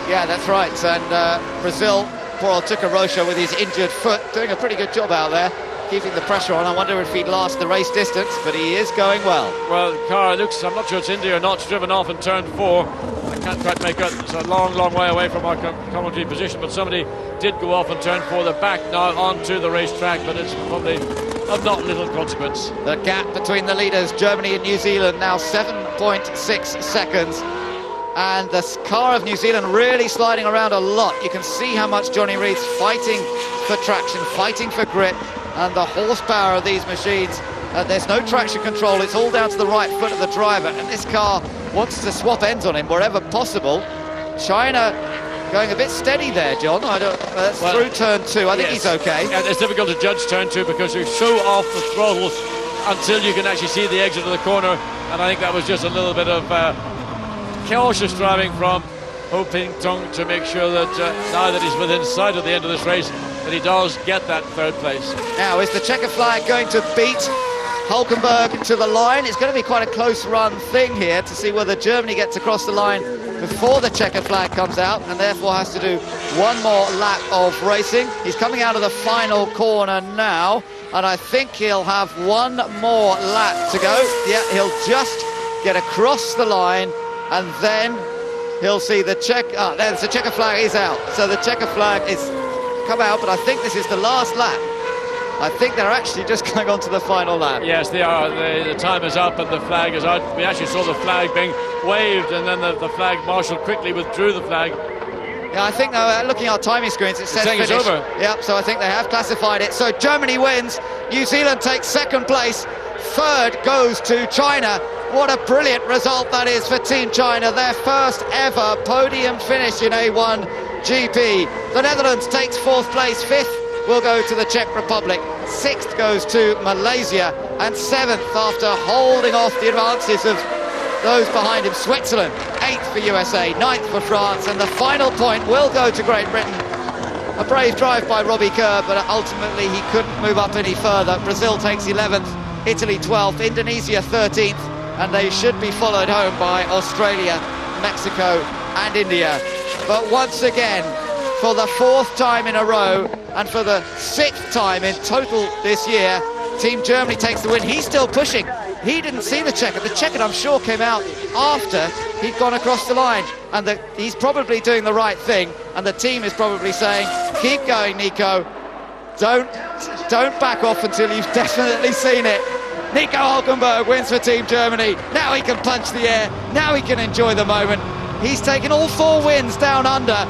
Yeah, that's right. And Brazil, poor old Tuca Rocha with his injured foot, doing a pretty good job out there, keeping the pressure on. I wonder if he'd last the race distance, but he is going well. Well, the car looks, I'm not sure it's India or not, it's driven off in turn 4. I can't quite make out, it's a long, long way away from our commentary position, but somebody did go off in turn 4. They're back now onto the racetrack, but it's probably of not little consequence. The gap between the leaders, Germany and New Zealand, now 7.6 seconds. And the car of New Zealand really sliding around a lot. You can see how much Johnny Reid's fighting for traction, fighting for grip, and the horsepower of these machines. There's no traction control, it's all down to the right foot of the driver, and this car wants to swap ends on him wherever possible. China going a bit steady there, John. Through turn 2, I think he's okay. And it's difficult to judge turn 2 because you're so off the throttle until you can actually see the exit of the corner, and I think that was just a little bit of cautious driving from Ho Ping Tung to make sure that now that he's within sight of the end of this race, that he does get that 3rd place. Now, is the checker flag going to beat Hulkenberg to the line? It's going to be quite a close run thing here to see whether Germany gets across the line before the checker flag comes out, and therefore has to do one more lap of racing. He's coming out of the final corner now, and I think he'll have one more lap to go. Yeah, he'll just get across the line, and then he'll see the check. There's the checker flag is out. So the checker flag is come out, but I think this is the last lap. I think they're actually just going on to the final lap. Yes, they are. The time is up and the flag is out. We actually saw the flag being waved, and then the flag marshal quickly withdrew the flag. Yeah, I think looking at our timing screens, it says finish. It's over. Yep, so I think they have classified it. So Germany wins. New Zealand takes 2nd place. 3rd goes to China. What a brilliant result that is for Team China. Their first ever podium finish in A1GP. The Netherlands takes 4th place. 5th will go to the Czech Republic. 6th goes to Malaysia. And 7th, after holding off the advances of those behind him, Switzerland. 8th for USA, 9th for France. And the final point will go to Great Britain. A brave drive by Robbie Kerr, but ultimately he couldn't move up any further. Brazil takes 11th, Italy 12th, Indonesia 13th. And they should be followed home by Australia, Mexico and India. But once again, for the 4th time in a row and for the 6th time in total this year, Team Germany takes the win. He's still pushing. He didn't see the checker. The checker, I'm sure, came out after he'd gone across the line. And he's probably doing the right thing. And the team is probably saying, keep going, Nico. Don't back off until you've definitely seen it. Nico Hülkenberg wins for Team Germany. Now he can punch the air. Now he can enjoy the moment. He's taken all 4 wins down under.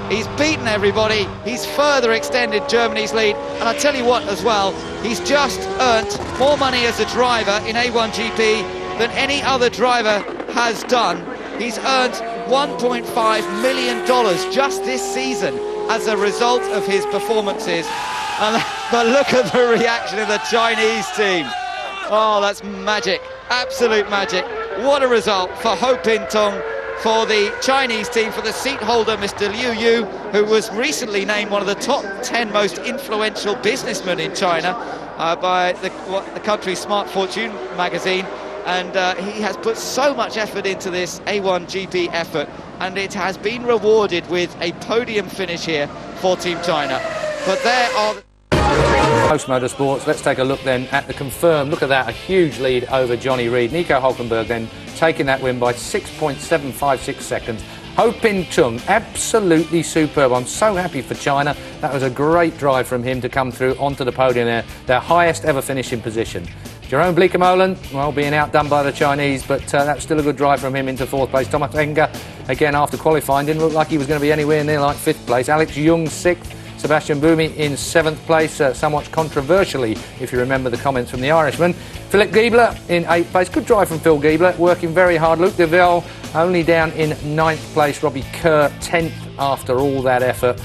He's beaten everybody. He's further extended Germany's lead. And I tell you what as well, he's just earned more money as a driver in A1GP than any other driver has done. He's earned $1.5 million just this season as a result of his performances. And but look at the reaction of the Chinese team. Oh, that's magic. Absolute magic. What a result for Ho Pin Tong, for the Chinese team, for the seat holder, Mr. Liu Yu, who was recently named one of the top 10 most influential businessmen in China by the country's Smart Fortune magazine. And he has put so much effort into this A1GP effort, and it has been rewarded with a podium finish here for Team China. But there are... Post Motorsports, let's take a look then at the confirmed. Look at that, a huge lead over Johnny Reid. Nico Hülkenberg then taking that win by 6.756 seconds. Ho Pin Tong, absolutely superb. I'm so happy for China. That was a great drive from him to come through onto the podium there, their highest ever finishing position. Jerome Flickermolin, well, being outdone by the Chinese, but that's still a good drive from him into 4th place. Thomas Enger, again, after qualifying, didn't look like he was going to be anywhere near like 5th place. Alex Young, 6th. Sebastian Buemi in 7th place, somewhat controversially, if you remember the comments from the Irishman. Philip Gibler in 8th place. Good drive from Phil Gibler, working very hard. Luc Deville only down in 9th place. Robbie Kerr 10th after all that effort.